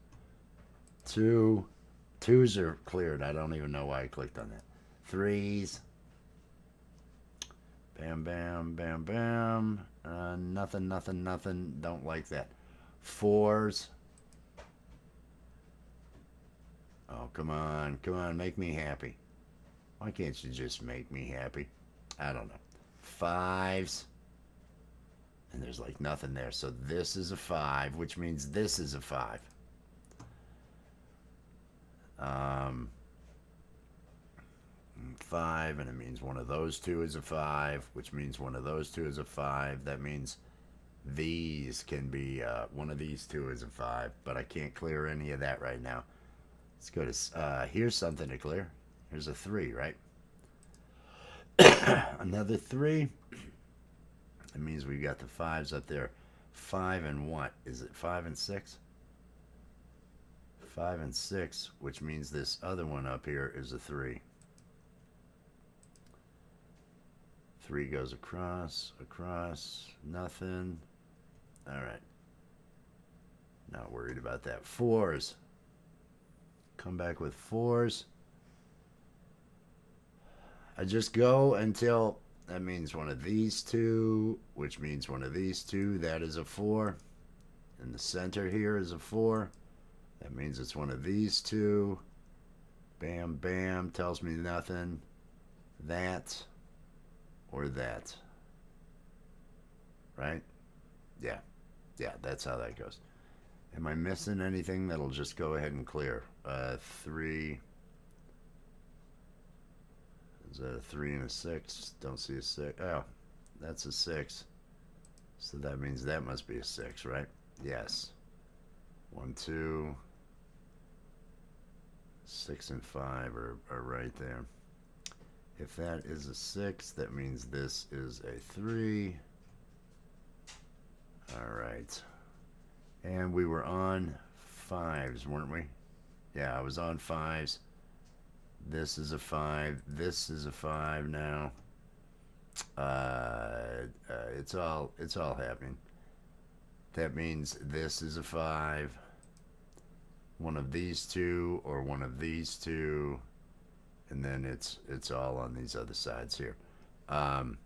2. 2s are cleared. I don't even know why I clicked on that. 3s. Bam, bam, bam, bam. Nothing, nothing, nothing. Don't like that. 4s. Oh, come on. Come on, make me happy. Why can't you just make me happy? I don't know. 5s. And there's like nothing there. So this is a 5, which means this is a 5. 5, and it means one of those two is a 5, which means one of those two is a 5. That means these can be, one of these two is a 5, but I can't clear any of that right now. Let's go to, here's something to clear. Here's a 3, right? Another 3. It means we've got the 5s up there. 5 and what? Is it 5 and 6? 5 and 6, which means this other one up here is a 3. 3 goes across, across, nothing. All right. Not worried about that. 4s. Come back with 4s. I just go until that means one of these two, which means one of these two. That is a 4. And the center here is a 4. That means it's one of these two. Bam, bam, tells me nothing. That or that. Right? Yeah. Yeah, that's how that goes. Am I missing anything that'll just go ahead and clear? 3. Is that a 3 and a 6? Don't see a 6. Oh, that's a 6. So that means that must be a 6, right? Yes. 1, 2, 6, and 5 are right there. If that is a 6, that means this is a 3. All right. And we were on 5s, weren't we? Yeah, I was on 5s. This is a 5. This is a 5 now. It's all happening. That means this is a 5. One of these two or one of these two, and then it's all on these other sides here. And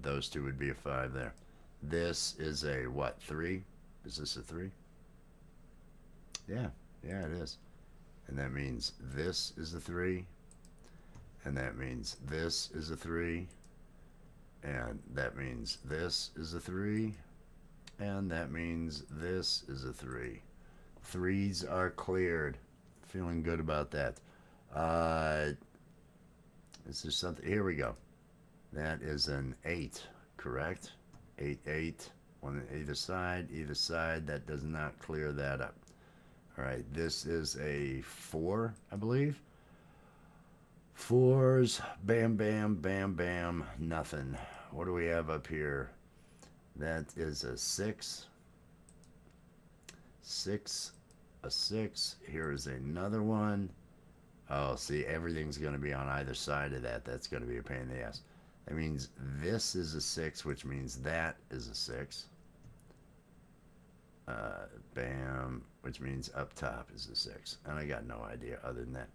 those two would be a 5 there. This is a what, 3? Is this a 3? Yeah, it is. And that means this is a 3. And that means this is a 3. And that means this is a 3. And that means this is a 3. 3s are cleared. Feeling good about that. Is there something? Here we go. That is an 8, correct? 8, 8. One on either side. Either side. That does not clear that up. All right. This is a 4, I believe. 4s. Bam, bam, bam, bam. Nothing. What do we have up here? That is a 6. 6. A 6. Here is another one. Oh, see, everything's going to be on either side of that. That's going to be a pain in the ass. That means this is a 6, which means that is a 6. Bam, which means up top is a 6. And I got no idea other than that.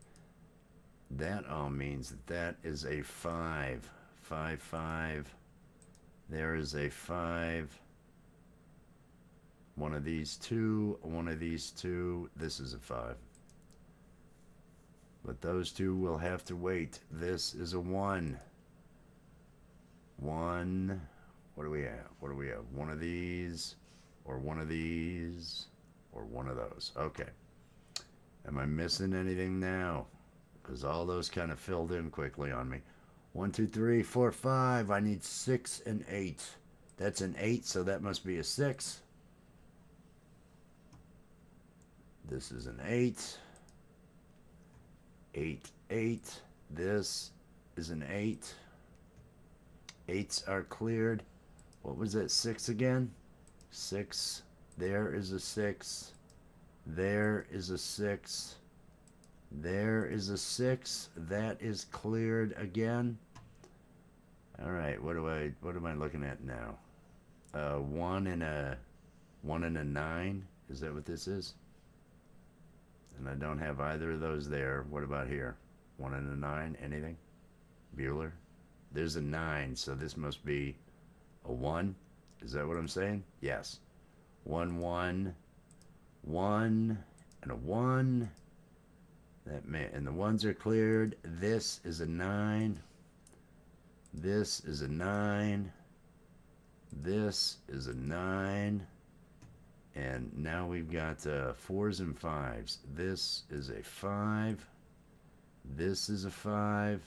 That all means that is a 5. 5, 5. There is a 5. One of these two. One of these two. This is a 5. But those two will have to wait. This is a 1. 1. What do we have? What do we have? One of these, or one of these, or one of those. Okay. Am I missing anything now? Because all those kind of filled in quickly on me. 1, 2, 3, 4, 5. I need 6 and 8. That's an 8, so that must be a 6. This is an 8. 8, 8. This is an 8. 8s are cleared. What was that? 6 again? 6. There is a 6. There is a 6. There is a 6. That is cleared again. All right. What am I looking at now? 1 and a 9. Is that what this is? And I don't have either of those there. What about here? 1 and a 9. Anything? Bueller? There's a 9, so this must be a 1. Is that what I'm saying? Yes. 1, 1, 1, and a 1. And the 1s are cleared. This is a 9. This is a 9. This is a 9. And now we've got 4s and 5s. This is a 5. This is a 5.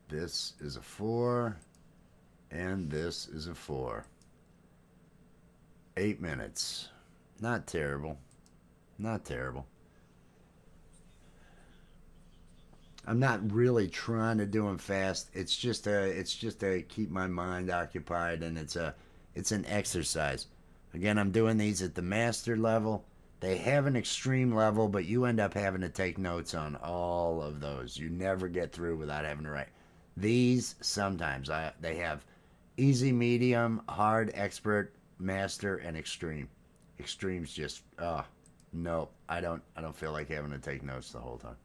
This is a 4. And this is a 4. 8 minutes. Not terrible. Not terrible. I'm not really trying to do them fast. It's just to keep my mind occupied, and it's an exercise. Again, I'm doing these at the master level. They have an extreme level, but you end up having to take notes on all of those. You never get through without having to write. These sometimes they have easy, medium, hard, expert, master, and extreme. Extreme's just no. I don't feel like having to take notes the whole time.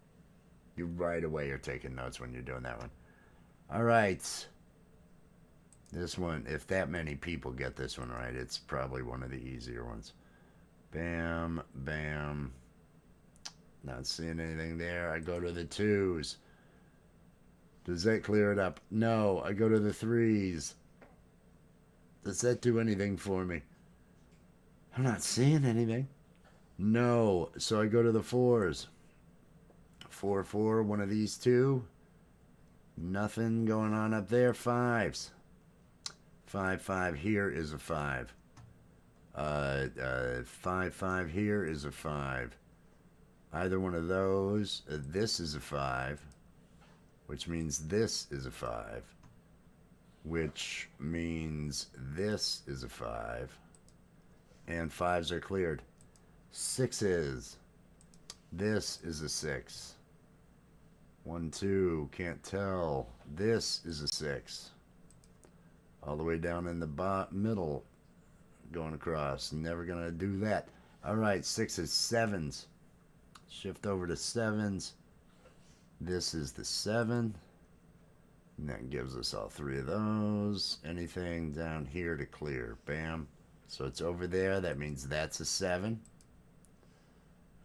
You right away are taking notes when you're doing that one. All right. This one, if that many people get this one right, it's probably one of the easier ones. Bam, bam. Not seeing anything there. I go to the 2s. Does that clear it up? No. I go to the 3s. Does that do anything for me? I'm not seeing anything. No. So I go to the 4s. 4, 4, one of these two. Nothing going on up there. 5s. 5, 5 here is a 5. 5, 5 here is a 5. Either one of those. This is a 5, which means this is a 5, which means this is a 5, and 5s are cleared. 6s. This is a 6. 1, 2, can't tell. This is a 6. All the way down in the middle, going across. Never gonna do that. All right, 6s, 7s. Shift over to 7s. This is the 7. And that gives us all 3 of those. Anything down here to clear. Bam. So it's over there. That means that's a 7.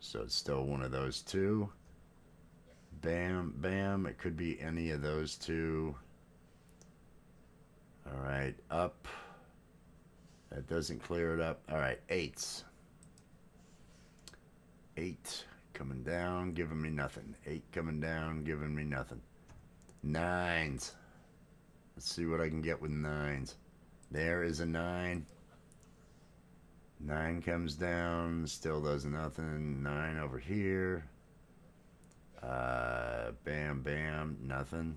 So it's still one of those 2. Bam, bam. It could be any of those 2. All right, up. That doesn't clear it up. All right, 8s. 8 coming down, giving me nothing. 8 coming down, giving me nothing. 9s. Let's see what I can get with 9s. There is a 9. 9 comes down, still does nothing. 9 over here. Bam, bam, nothing.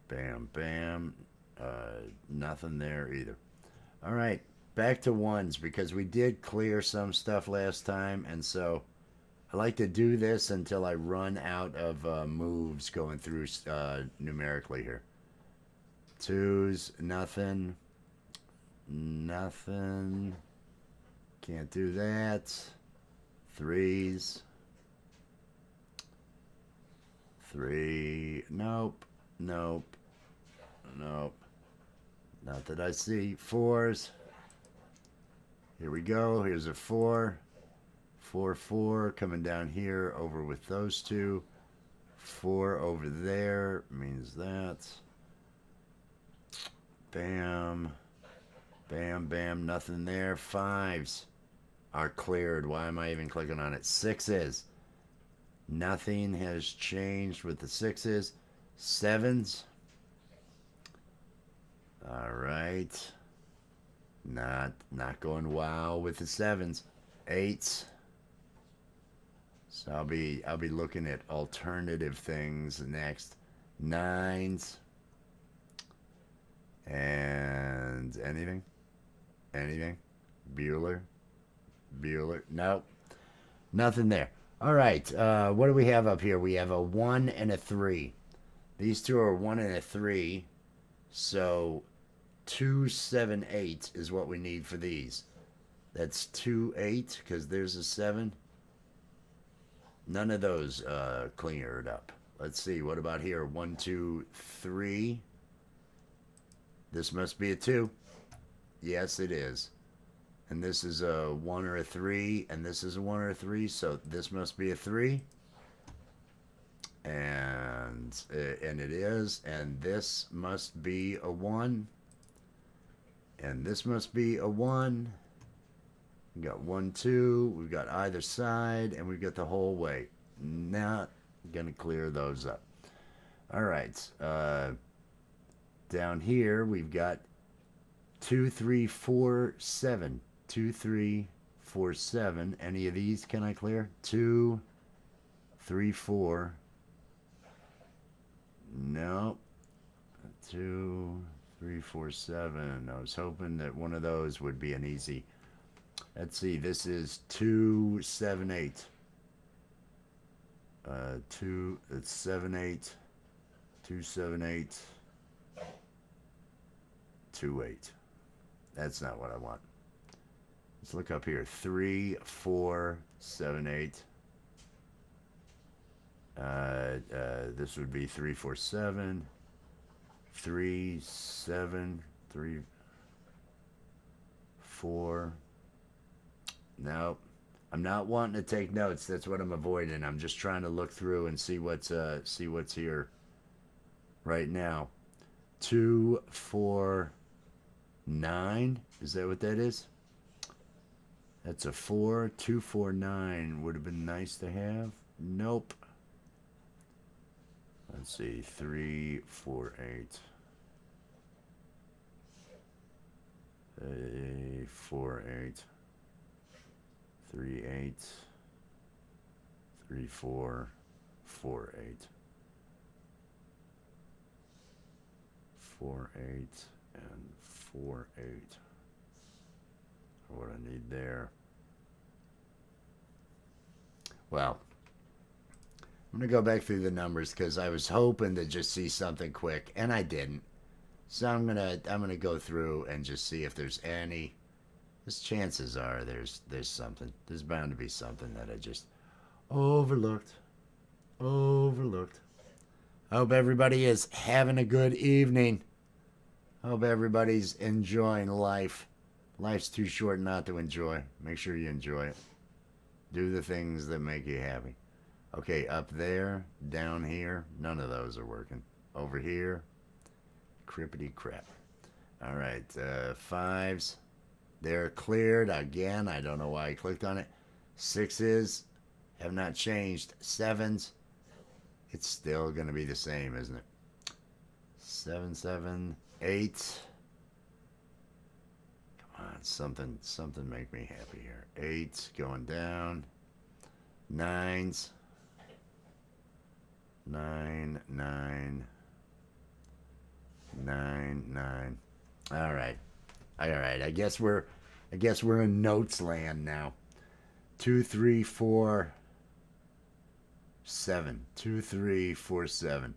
Bam, bam. Nothing there either. All right, back to 1s because we did clear some stuff last time, and so I like to do this until I run out of moves going through numerically here. 2s, nothing. Nothing. Can't do that. 3s. 3. Nope. Nope. Nope. Not that I see. 4s. Here we go. Here's a 4. 4, 4 coming down here over with those 2. 4 over there means that. Bam. Bam, bam. Nothing there. 5s are cleared. Why am I even clicking on it? 6s. Nothing has changed with the 6s. 7s. All right. Not going wow with the 7s. 8s. So I'll be looking at alternative things next. 9s. And anything? Bueller? Nope. Nothing there. All right. What do we have up here? We have a 1 and a 3. These two are 1 and a 3. So 2, 7, 8 is what we need for these. That's 2, 8 because there's a 7. None of those cleared up. Let's see. What about here? 1, 2, 3. This must be a 2. Yes, it is. And this is a 1 or a 3, and this is a 1 or a 3, so this must be a 3. And it is, and this must be a 1. And this must be a 1. We got 1, 2. We've got either side, and we've got the whole way. Not gonna clear those up. All right. Down here we've got 2, 3, 4, 7. 2, 3, 4, 7. Any of these can I clear? 2, 3, 4. No. 2, 3, 4, 7. I was hoping that one of those would be an easy. Let's see. This is 2, 7, 8. 2. It's 7, 8. 2, 7, 8. 2, 8. That's not what I want. Let's look up here. 3, 4, 7, 8. This would be 3, 4, 7. 3, 7, 3, 4. Nope. I'm not wanting to take notes. That's what I'm avoiding. I'm just trying to look through and see what's here right now. 249. Is that what that is? That's a 4. 249 would have been nice to have. Nope. Let's see. 348. 48. 38. 3448. 48 and 48. What I need there. Well, I'm gonna go back through the numbers because I was hoping to just see something quick, and I didn't. So I'm gonna go through and just see if there's any. Because chances are there's something. There's bound to be something that I just overlooked. Overlooked. Hope everybody is having a good evening. Hope everybody's enjoying life. Life's too short not to enjoy. Make sure you enjoy it. Do the things that make you happy. Okay, up there, down here, none of those are working. Over here, crippity crap. All right, fives, they're cleared again. I don't know why I clicked on it. Sixes have not changed. Sevens, it's still going to be the same, isn't it? 7, 7, 8. Come on, something make me happy here. 8 going down. 9s. 9, 9, 9, 9. All right. I guess we're in notes land now. 2, 3, 4, 7. 2, 3, 4, 7.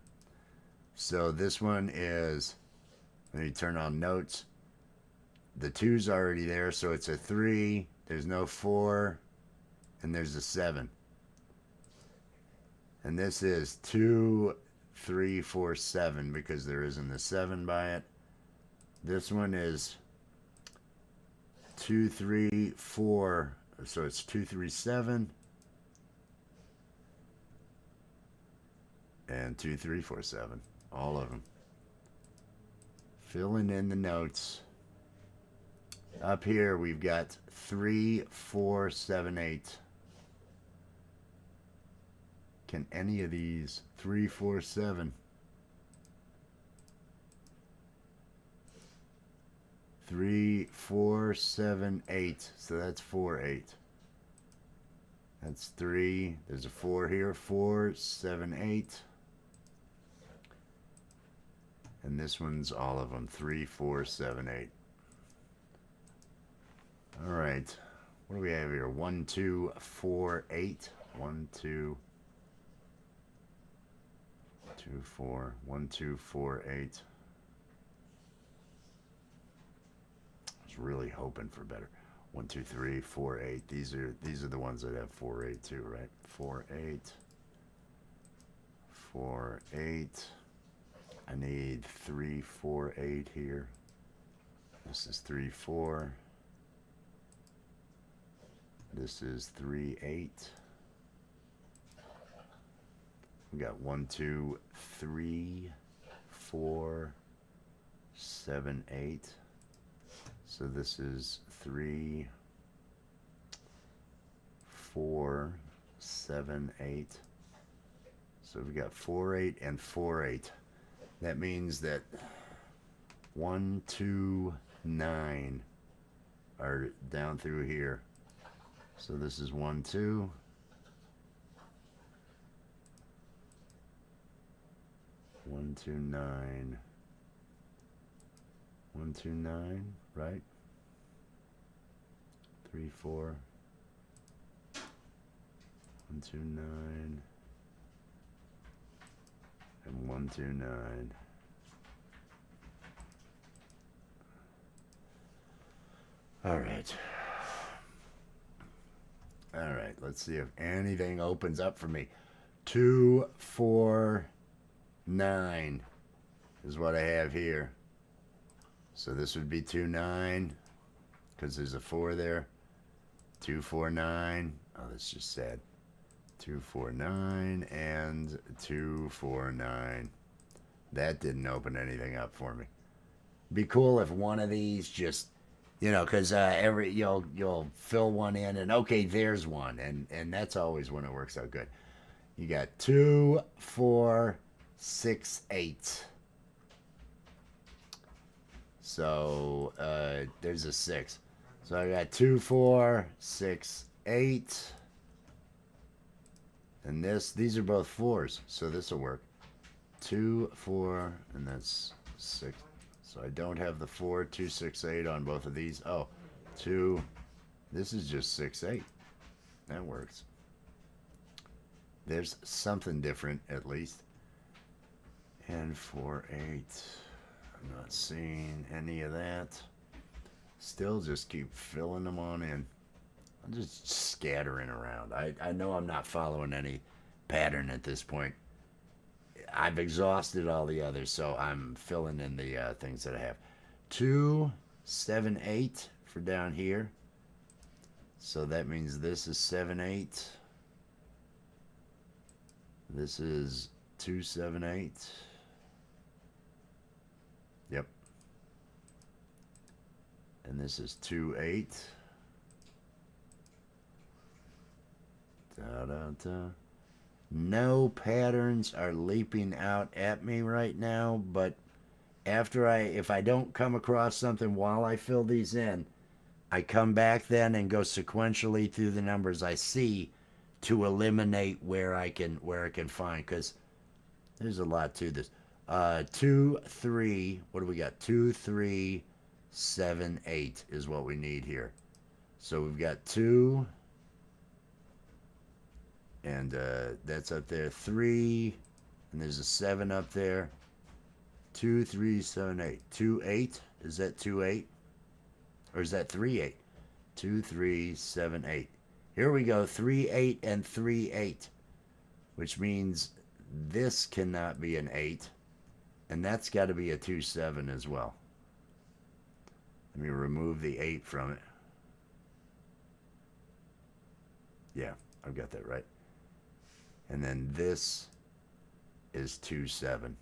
So this one is, let me turn on notes. The 2's already there, so it's a 3. There's no 4, and there's a 7. And this is 2, 3, 4, 7 because there isn't a 7 by it. This one is 2, 3, 4. So it's 2, 3, 7. And 2, 3, 4, 7. All of them. Filling in the notes. Up here we've got 3, 4, 7, 8. Can any of these 3, 4, 7? 3, 4, 7, 8. So that's 4, 8. That's 3. There's a 4 here. 4, 7, 8. And this one's all of them. 3, 4, 7, 8. All right. What do we have here? 1, 2, 4, 8. 1, 2, 2, 4. 1, 2, 4, 8. I was really hoping for better. 1, 2, 3, 4, 8. These are the ones that have 4, 8 too, right? 4, 8. 4, 8. I need 3, 4, 8 here. This is 3, 4. This is 3, 8. We got 1, 2, 3, 4, 7, 8. So this is 3, 4, 7, 8. So we got 4, 8, and 4, 8. That means that 1, 2, 9 are down through here. So this is 1, 2. 1, 2, 9. 1, 2, 9, right? 3, 4. 1, 2, 9. And 1, 2, 9. All right. All right. Let's see if anything opens up for me. 2, 4, 9 is what I have here. So this would be 2, 9 because there's a 4 there. 249. Oh, that's just sad. 249 and 249. That didn't open anything up for me. Be cool if one of these just, because every you'll fill one in and okay, there's one, and that's always when it works out good. You got 2, 4, 6, 8. So there's a 6. So I got 2, 4, 6, 8. And these are both 4s, so this will work. 2, 4, and that's 6. So I don't have the 4, 2, 6, 8 on both of these. Oh, 2. This is just 6, 8. That works. There's something different at least. And 4, 8. I'm not seeing any of that. Still just keep filling them on in. I'm just scattering around. I know I'm not following any pattern at this point. I've exhausted all the others, so I'm filling in the things that I have. 2, 7, 8 for down here. So that means this is 7, 8. This is 2, 7, 8. Yep. And this is 2, 8. Da, da, da. No patterns are leaping out at me right now, but if I don't come across something while I fill these in, I come back then and go sequentially through the numbers I see to eliminate where I can find, because there's a lot to this. 2, 3. What do we got? 2, 3, 7, 8 is what we need here. So we've got 2. And that's up there. 3. And there's a 7 up there. 2, 3, 7, 8. 2, 8. Is that 2, 8? Or is that 3, 8? 2, 3, 7, 8. Here we go. 3, 8, and 3, 8. Which means this cannot be an 8. And that's got to be a 2, 7 as well. Let me remove the 8 from it. Yeah, I've got that right. And then this is 2, 7.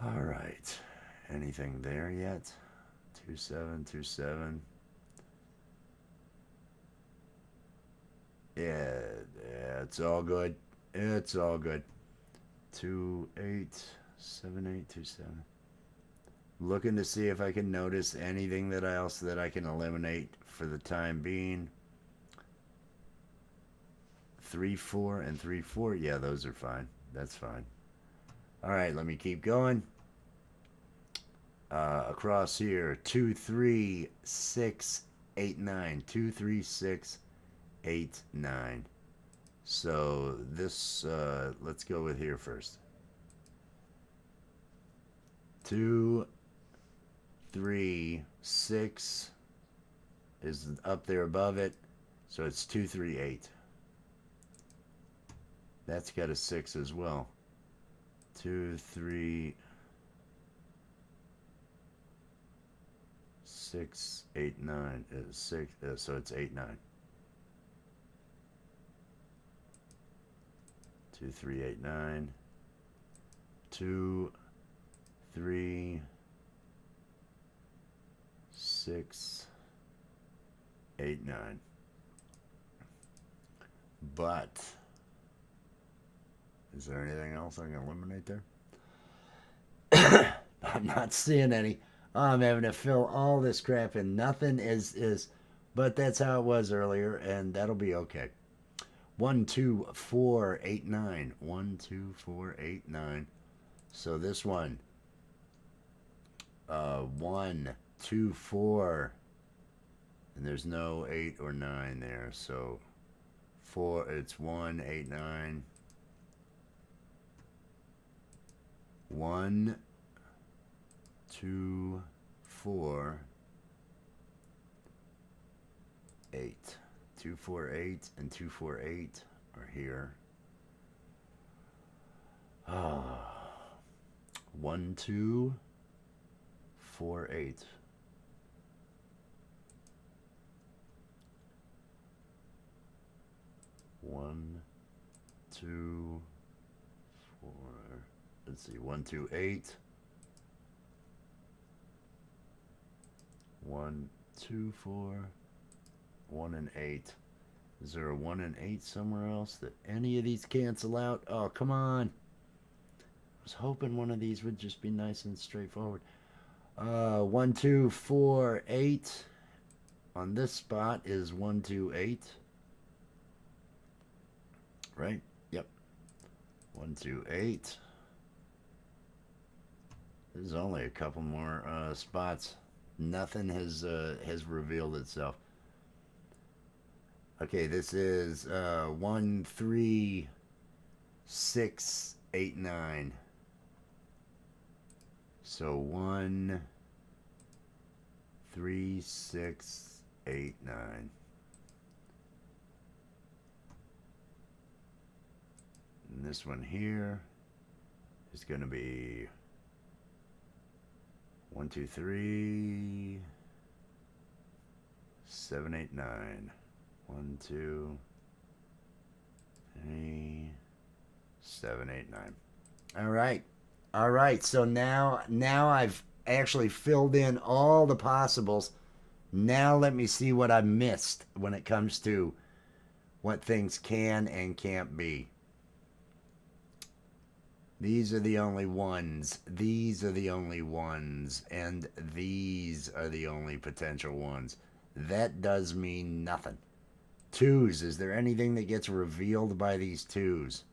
All right. Anything there yet? 2, 7, 2, 7. Yeah, it's all good. It's all good. 2, 8, 7, 8, 2, 7. Looking to see if I can notice anything else that I can eliminate for the time being. 3, 4, and 3, 4. Yeah, those are fine. That's fine. All right, let me keep going. Across here, 2, 3, 6, 8, 9. 2, 3, 6, 8, 9. So this, let's go with here first. 2, 3, 6 is up there above it. So it's 2, 3, 8. That's got a 6 as well. 2, 3, 6, 8, 9 is 6. So it's 8, 9. 2, 3, 8, 9. 2, 3, 6, 8, 9. But is there anything else I can eliminate there? I'm not seeing any. I'm having to fill all this crap and nothing is, but that's how it was earlier, and that'll be okay. 1, 2, 4, 8, 9. 1, 2, 4, 8, 9. So this one, 1, 2, 4, and there's no 8 or 9 there. So 4, it's 1, 8, 9. 1, 2, 4, 8. 2, 4, 8 and 2, 4, 8 are here. 1, 2, 4, 8. 1, 2, 4. Let's see, 1, 2, 8. 1, 2, 4. 1 and 8. Is there a 1 and 8 somewhere else that any of these cancel out? Oh, come on. I was hoping one of these would just be nice and straightforward. 1, 2, 4, 8. On this spot is 1, 2, 8. Right? Yep. 1, 2, 8. There's only a couple more spots. Nothing has revealed itself. Okay, this is 1, 3, 6, 8, 9. So 1, 3, 6, 8, 9. And this one here is going to be 1, 2, 3, 7, 8, 9. 1, 2, 3, 7, 8, 9. All right. All right. So now I've actually filled in all the possibles. Now let me see what I missed when it comes to what things can and can't be. These are the only ones. These are the only ones. And these are the only potential ones. That does mean nothing. Twos. Is there anything that gets revealed by these twos?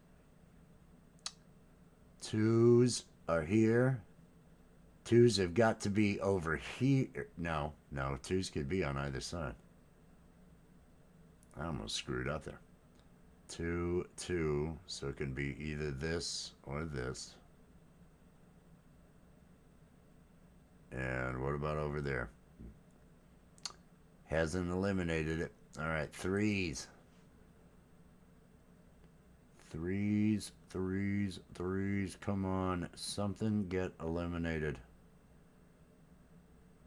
Twos are here. Twos have got to be over here. No. Twos could be on either side. I almost screwed up there. 2, 2. So it can be either this or this. And what about over there? Hasn't eliminated it. All right, threes. Threes. Come on. Something get eliminated.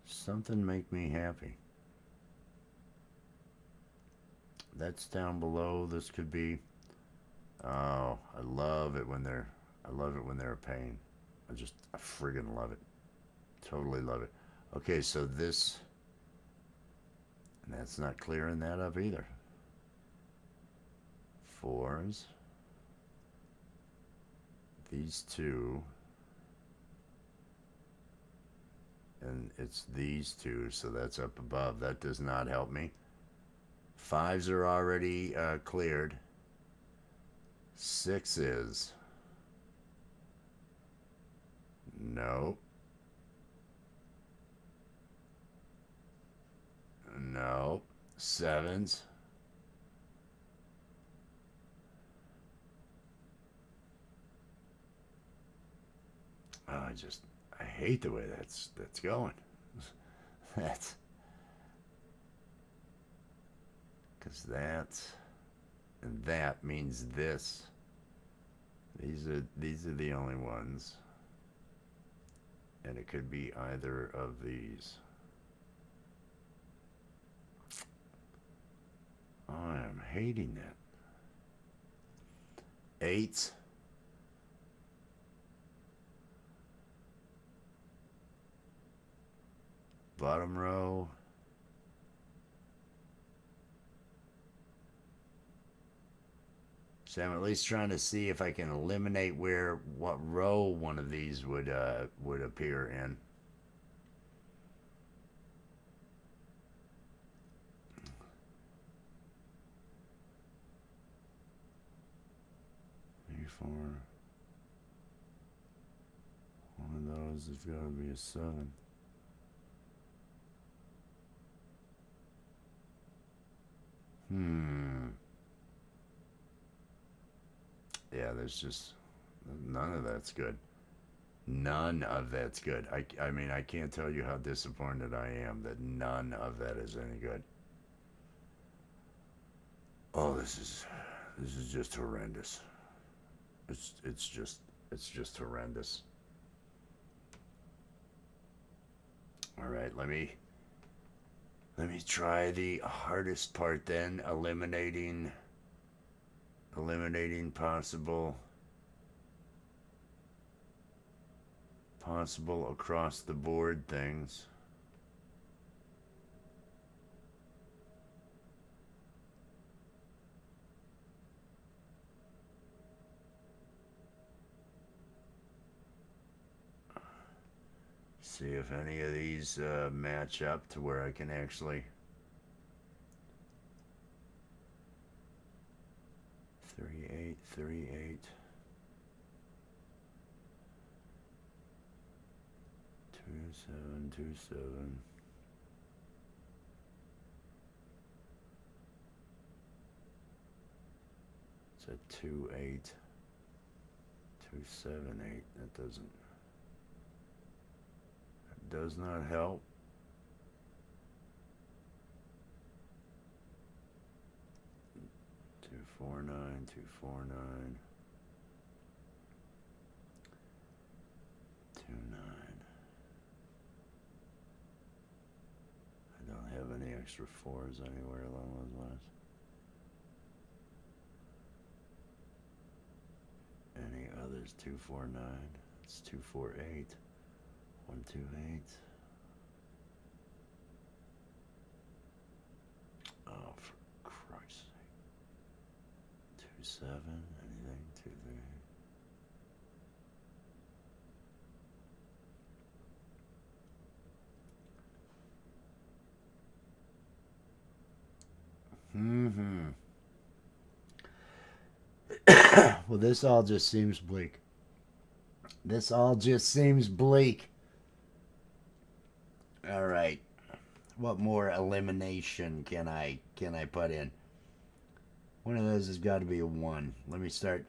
Something make me happy. That's down below. This could be. Oh, I love it when they're a pain. I friggin' love it. Totally love it. Okay, so this. And that's not clearing that up either. Fours. These two. And it's these two, so that's up above. That does not help me. Fives are already cleared. Sixes. No. No. Sevens. Oh, I hate the way that's going. That's because and that means this. These are the only ones, and it could be either of these. I am hating that. Eights. Bottom row. So I'm at least trying to see if I can eliminate what row one of these would appear in. Four. One of those has got to be a 7. Yeah, there's just none of that's good. None of that's good. I mean, I can't tell you how disappointed I am that none of that is any good. Oh, this is just horrendous. It's just horrendous. All right, let me try the hardest part then, eliminating eliminating possible across the board things. See if any of these match up to where I can actually 38, 38, 27, 27. It's a 28, 278. That does not help. Two four nine, 249, 29. I don't have any extra fours anywhere along those lines. Any others? 249. It's 248. 128. Oh, for Christ's sake. 27. Anything? 23. Well, this all just seems bleak. This all just seems bleak. All right. What more elimination can I put in? One of those has got to be a 1. Let me start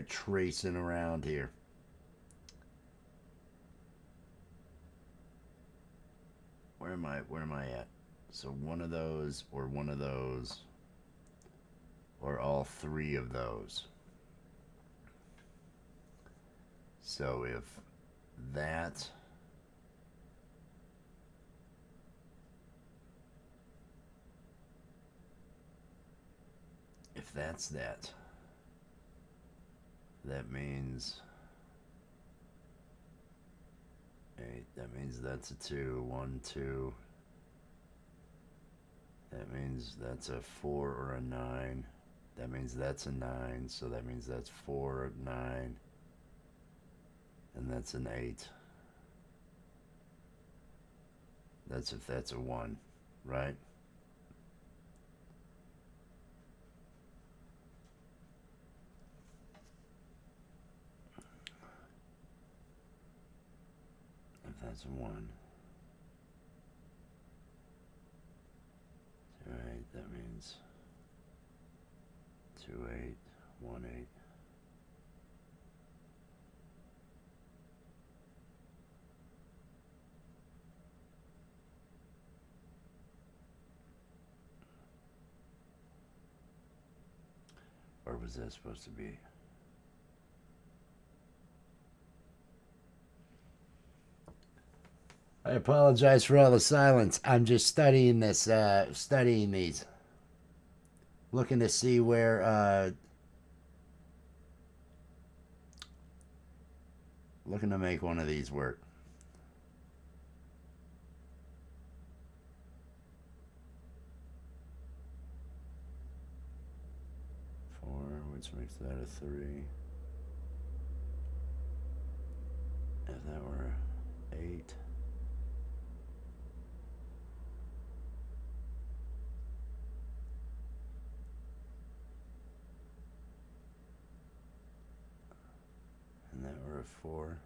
tracing around here. Where am I at? So one of those or one of those or all 3 of those. So if that that's that means 8. That means that's a 2. 1, 2. That means that's a 4 or a 9. That means that's a 9. So that means that's 4, 9. And that's an 8. That's if that's a 1, right? If that's a 1. 2, 8, that means 2, 8, 1, 8. Or was that supposed to be? I apologize for all the silence. I'm just studying this, studying these. Looking to see where, looking to make one of these work. Which makes that a 3. If that were 8. And that were a 4.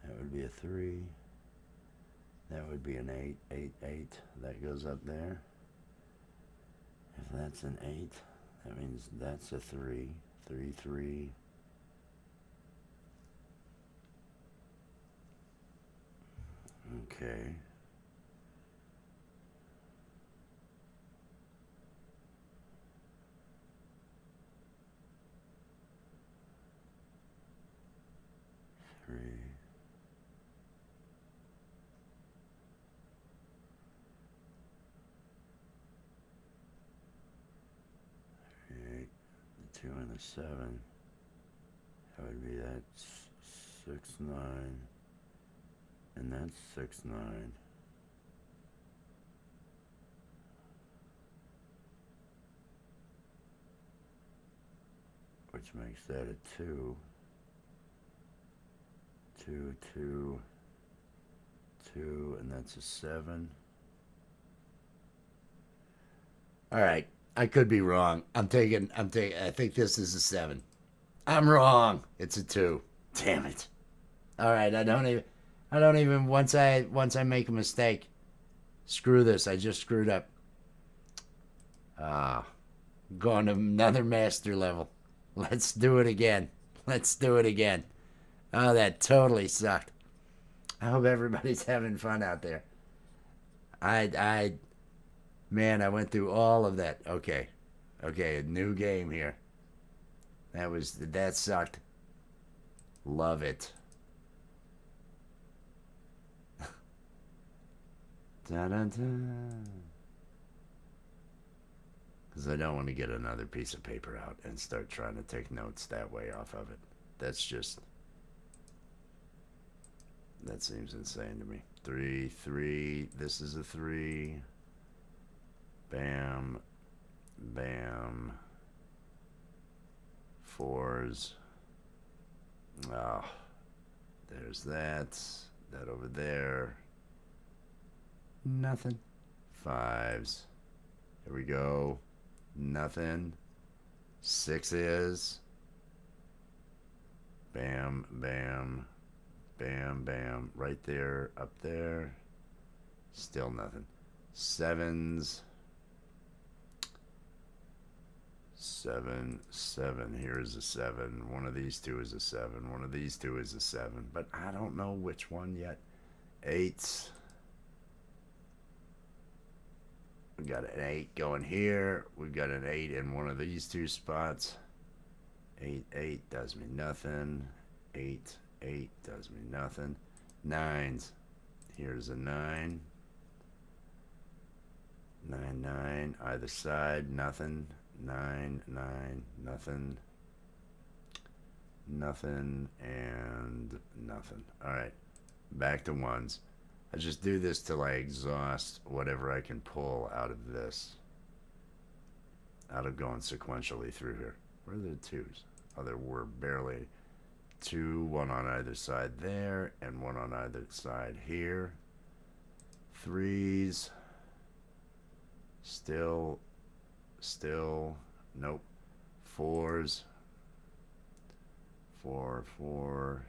That would be a 3. That would be an 8. 8, 8. That goes up there. If that's an 8. That means that's a 3. 3, 3. Okay. Three. 8. 2 and a 7. That would be that 6, 9. And that's 6, 9. Which makes that a 2. 2, 2, 2, and that's a 7. All right. I could be wrong. I think this is a 7. I'm wrong. It's a 2. Damn it. All right, I don't even once I make a mistake. Screw this. I just screwed up. Ah, going to another master level. Let's do it again. Let's do it again. Oh, that totally sucked. I hope everybody's having fun out there. Man, I went through all of that. Okay. Okay, a new game here. That sucked. Love it. Da da da. Because I don't want to get another piece of paper out and start trying to take notes that way off of it. That seems insane to me. 3, 3. This is a 3. Bam. Bam. 4s. Oh, there's that. That over there. Nothing. 5s. Here we go. Nothing. 6s. Bam, bam, bam, bam. Right there, up there. Still nothing. 7s. 7, 7. Here's a 7. One of these two is a 7. One of these two is a 7. But I don't know which one yet. 8s. We got an 8 going here. We've got an 8 in one of these two spots. 8, 8 does me nothing. 8, 8 does me nothing. 9s. Here's a 9. 9, 9. Either side, nothing. 9, 9, nothing. Nothing and nothing. Alright. Back to 1s. I just do this till I exhaust whatever I can pull out of this. Out of going sequentially through here. Where are the 2s? Oh, there were barely 2. 1 on either side there, and 1 on either side here. 3s. Still. Nope. 4s. 4, 4.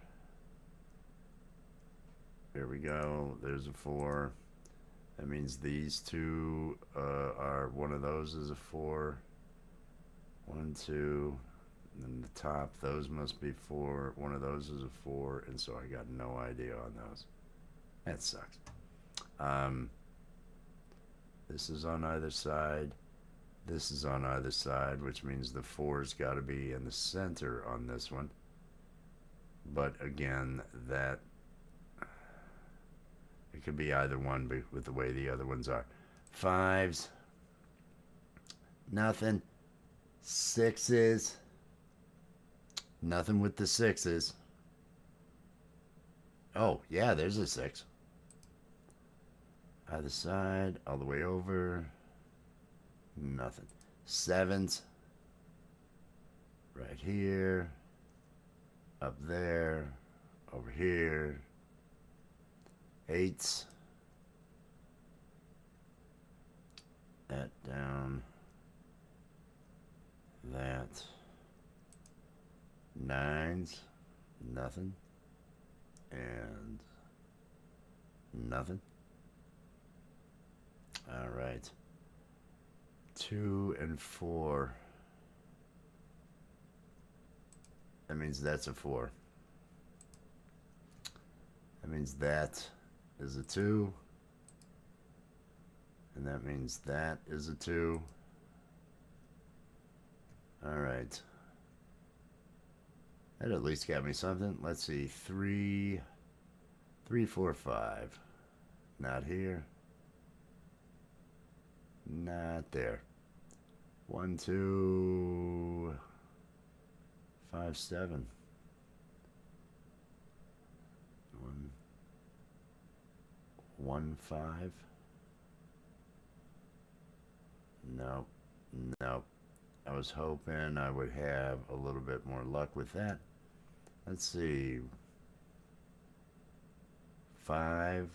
There we go. There's a 4. That means these two are, one of those is a 4. 1, 2. And then the top, those must be 4. One of those is a 4. And so I got no idea on those. That sucks. This is on either side. This is on either side, which means the 4's got to be in the center on this one. But again, that it could be either one with the way the other ones are. 5s. Nothing. 6s. Nothing with the 6s. Oh, yeah, there's a 6. Either side, all the way over. Nothing. 7s. Right here. Up there. Over here. 8s. That down. That. 9s. Nothing. And nothing. All right. 2 and 4. That means that's a 4. That means that is a 2. And that means that is a 2. All right. That at least got me something. Let's see. 3, 4, 5. Not here. Not there. 1, 2. 5, 7. 1, 5. Nope. Nope. I was hoping I would have a little bit more luck with that. Let's see. 5,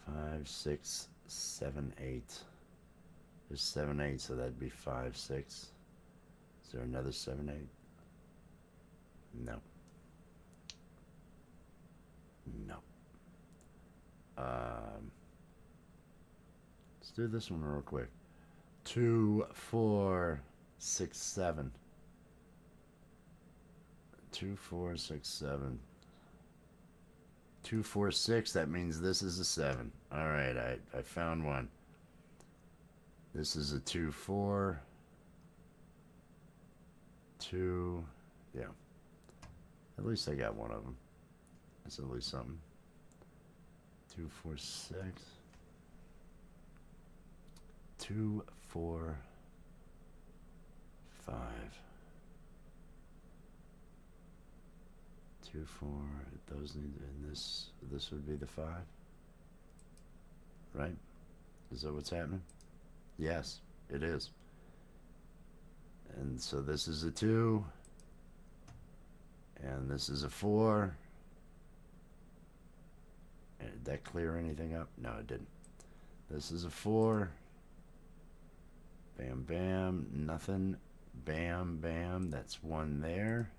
5, 6, 7, 8. There's 7, 8, so that'd be 5, 6. Is there another 7, 8? No. No. Let's do this one real quick. 2, 4, 6, 7. 2, 4, 6, 7. 2, 4, 6. That means this is a 7. All right, I found one. This is a 2, 4. 2. Yeah. At least I got one of them. That's at least something. 2, 4, 6. 2, 4, 5. 2, 4. Those need, and this would be the 5, right? Is that what's happening? Yes, it is. And so this is a 2, and this is a 4. And did that clear anything up? No, it didn't. This is a 4. Bam, bam, nothing. Bam, bam. That's 1 there.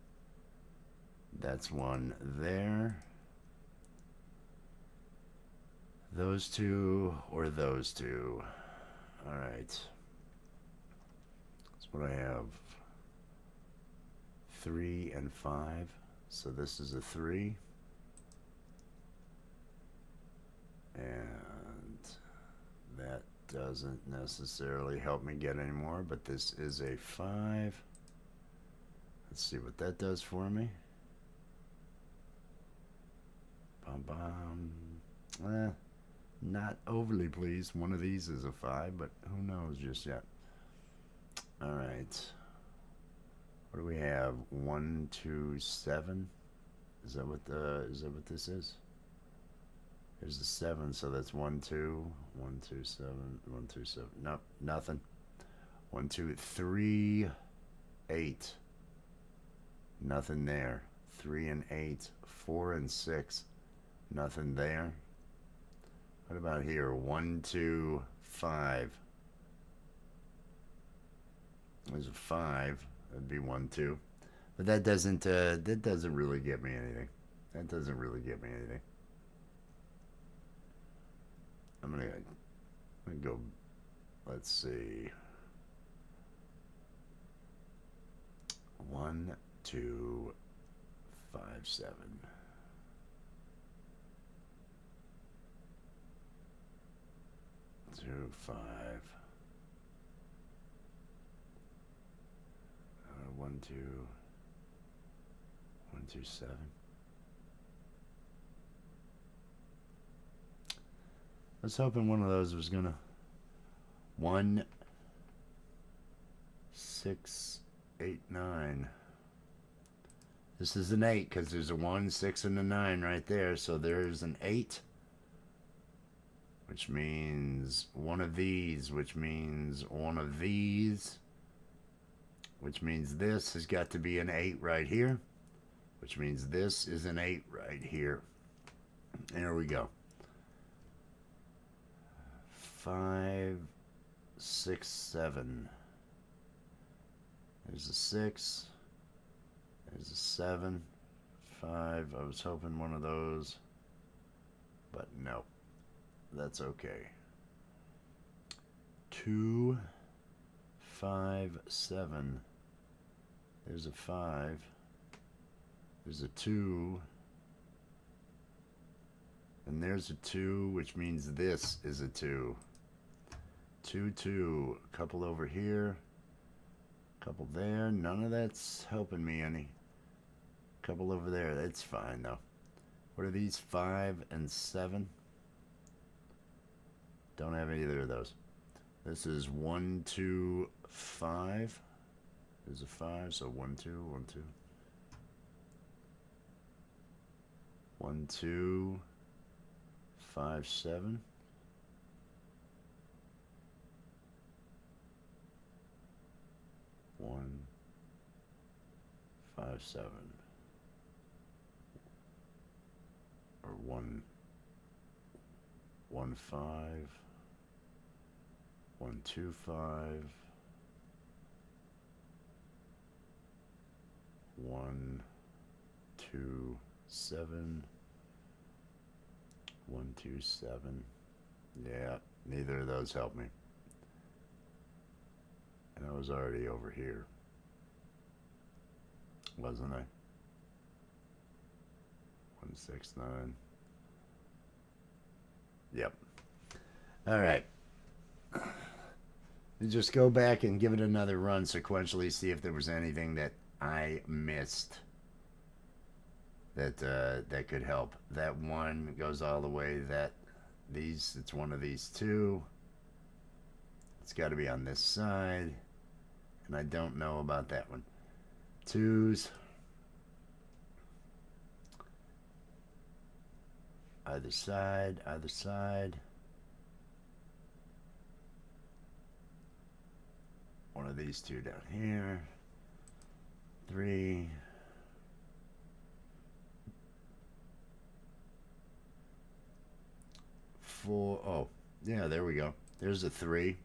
That's 1 there. Those 2 or those 2. All right. That's what I have. 3 and 5. So this is a 3. And that doesn't necessarily help me get any more, but this is a 5. Let's see what that does for me. Bum, bum. Not overly pleased. One of these is a 5, but who knows just yet. All right. What do we have? 1, 2, 7. Is that what this is? There's a 7, so that's 1, 2, 1, 2, 7, 1, 2, 7. Nope, nothing. 1, 2, 3, 8. Nothing there. 3 and 8, 4 and 6. Nothing there. What about here? 1, 2, 5. There's a 5. That'd be 1, 2. But that doesn't really get me anything. That doesn't really get me anything. I'm gonna go. Let's see. 1, 2, 5, 7. 2, 5. 1, 2. 1, 2, 7. I was hoping one of those was gonna 1, 6, 8, 9. This is an 8 because there's a 1, 6, and a 9 right there. So there's an 8, which means one of these, which means one of these, which means this has got to be an 8 right here, which means this is an 8 right here. There we go. 5, 6, 7. There's a 6. There's a 7. 5. I was hoping one of those, but no. That's okay. 2, 5, 7. There's a 5. There's a 2. And there's a 2, which means this is a 2. 2, 2. A couple over here. A couple there. None of that's helping me any. A couple over there. That's fine, though. What are these? 5 and 7? Don't have either of those. This is 1, 2, 5. is a 5, so 1, 2, 1, 2. 1, 2, 5, 7. 1, 5, 7. Or 1, 1, 5. 1, 2, 5. 1, 2, 7. 1, 2, 7. Yeah, neither of those help me. And I was already over here, wasn't I? 1, 6, 9. Yep. All right. Just go back and give it another run sequentially, see if there was anything that I missed that could help. That 1 goes all the way. It's one of these 2. It's got to be on this side, and I don't know about that one. 2s. Either side, either side. One of these 2 down here. 3. 4. Oh, yeah, there we go. There's a 3.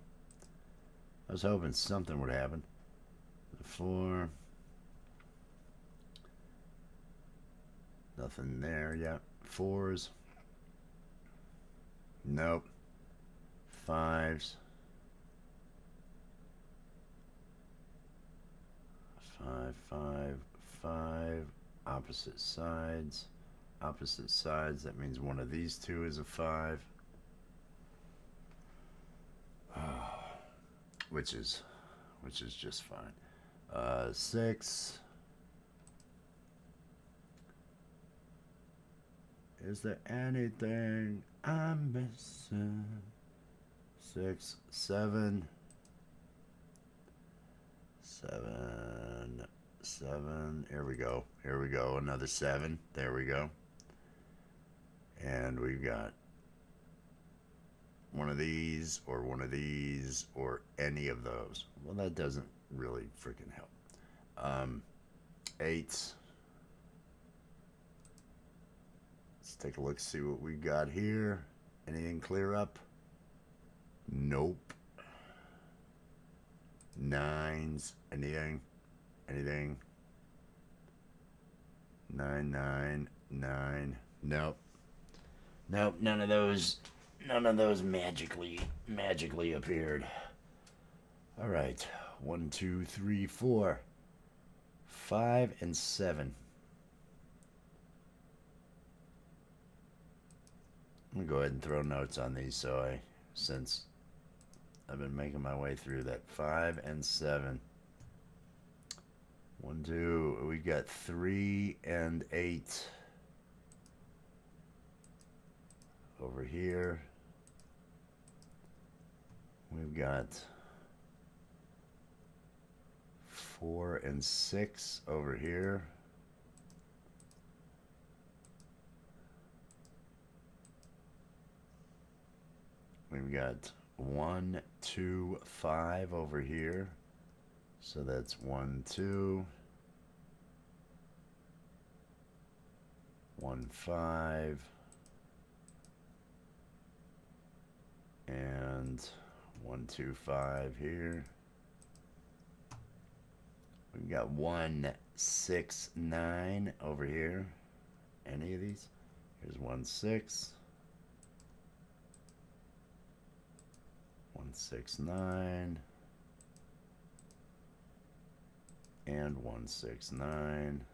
I was hoping something would happen. 4. Nothing there yet. 4s. Nope. 5s. 5, 5, 5. Opposite sides. Opposite sides. That means one of these 2 is a 5. Which is just fine. 6. Is there anything I'm missing? 6, 7. 7, 7. Here we go. Here we go. Another 7. There we go. And we've got one of these, or one of these, or any of those. Well, that doesn't really freaking help. 8s. Let's take a look, see what we got here. Anything clear up? Nope. 9s. Anything? Anything? 9, 9, 9. Nope. Nope, none of those magically appeared. All right. 1, 2, 3, 4. 5 and 7. I'm gonna go ahead and throw notes on these since I've been making my way through that. 5 and 7. 1, 2. We got 3 and 8 over here. We've got 4 and 6 over here. We've got 1, 2, 5 over here. So that's 1, 2. 1, 5. And 1, 2, 5 here. We've got 1, 6, 9 over here. Any of these? Here's 1, 6. 1, 6, 9. And 1, 6, 9.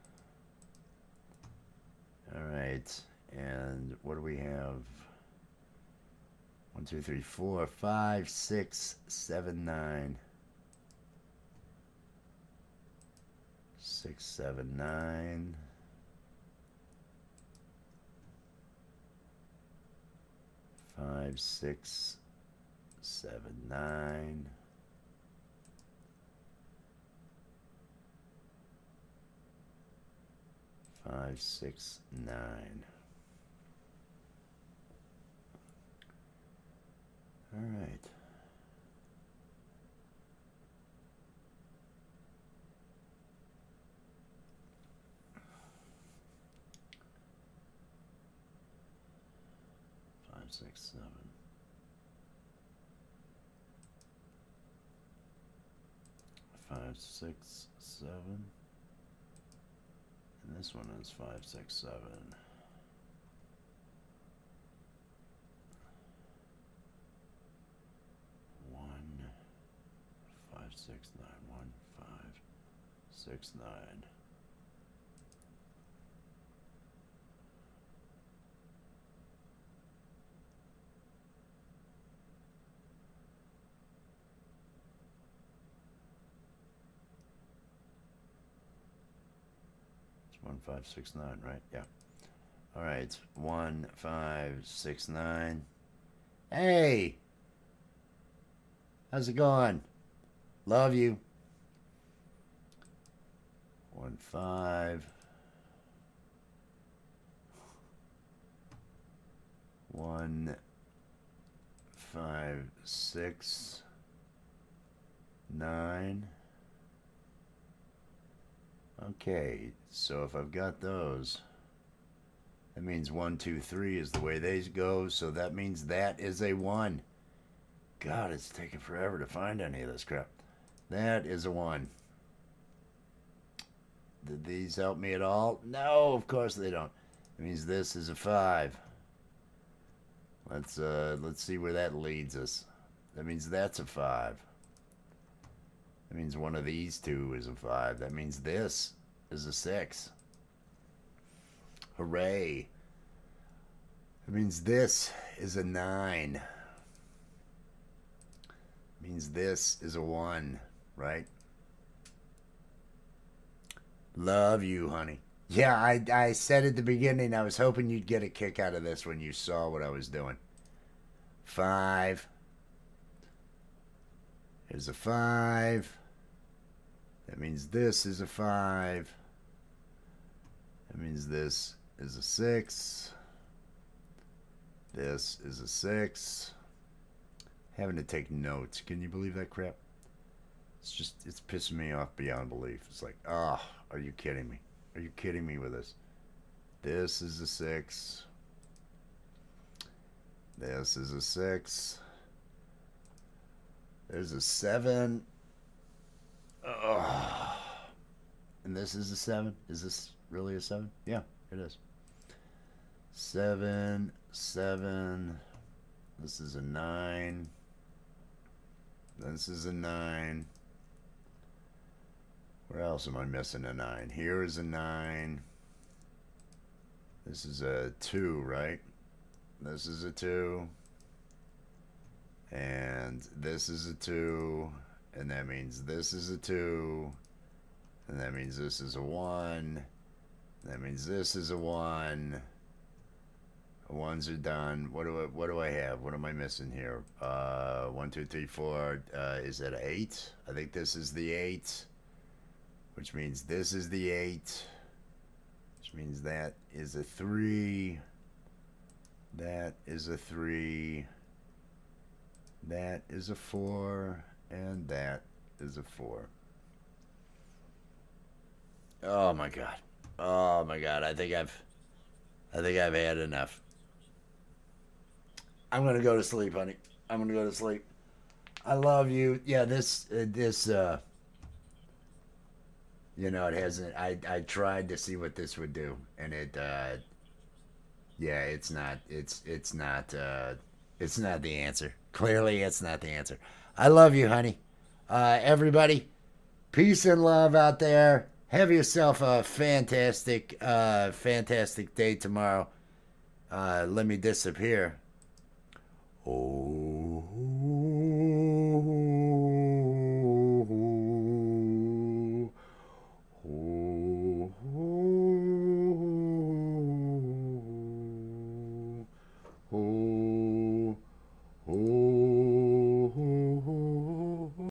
All right. And what do we have? 1, 2, 3, 4, 5, 6, 7, 9. 6, 7, 9. 5, 6, 7, 9. 5, 6, 9. All right. Five, 6, 7. 5, 6, 7. And this one is 5, 6, 7. 1, 5, 6, 9. 1, 5, 6, 9. It's 1, 5, 6, 9, right? Yeah. All right. 1, 5, 6, 9. Hey! How's it going? Love you. 1, 5. 1, 5, 6, 9. Okay, so if I've got those, that means 1, 2, 3 is the way they go, so that means that is a 1. God, it's taking forever to find any of this crap. That is a 1. Did these help me at all? No, of course they don't. It means this is a 5. Let's see where that leads us. That means that's a 5. That means one of these two is a 5. That means this is a 6. Hooray. That means this is a 9. It means this is a 1, right? Love you, honey. Yeah, I said at the beginning I was hoping you'd get a kick out of this when you saw what I was doing. 5. Here's a 5. That means this is a 5. That means this is a 6. This is a 6. Having to take notes. Can you believe that crap? It's pissing me off beyond belief. It's like, oh, are you kidding me? Are you kidding me with this? This is a 6. This is a 6. There's a 7. Oh. And this is a 7. Is this really a 7? Yeah, it is. 7, 7. This is a 9. This is a 9. Where else am I missing a 9? Here is a 9. This is a 2, right? This is a 2. And this is a 2. And that means this is a 2. And that means this is a 1. That means this is a 1. Ones are done. What do I have? What am I missing here? 1, 2, 3, 4. Is that an 8? I think this is the 8. Which means this is the 8. Which means that is a 3. That is a 3. That is a 4. And that is a 4. Oh my god. Oh my god. I think I've had enough. I'm gonna go to sleep, honey. I'm gonna go to sleep. I love you. Yeah, you know, it hasn't. I tried to see what this would do, and it. Yeah, it's not. It's not. It's not the answer. Clearly, it's not the answer. I love you, honey. Everybody, peace and love out there. Have yourself a fantastic, fantastic day tomorrow. Let me disappear. Oh.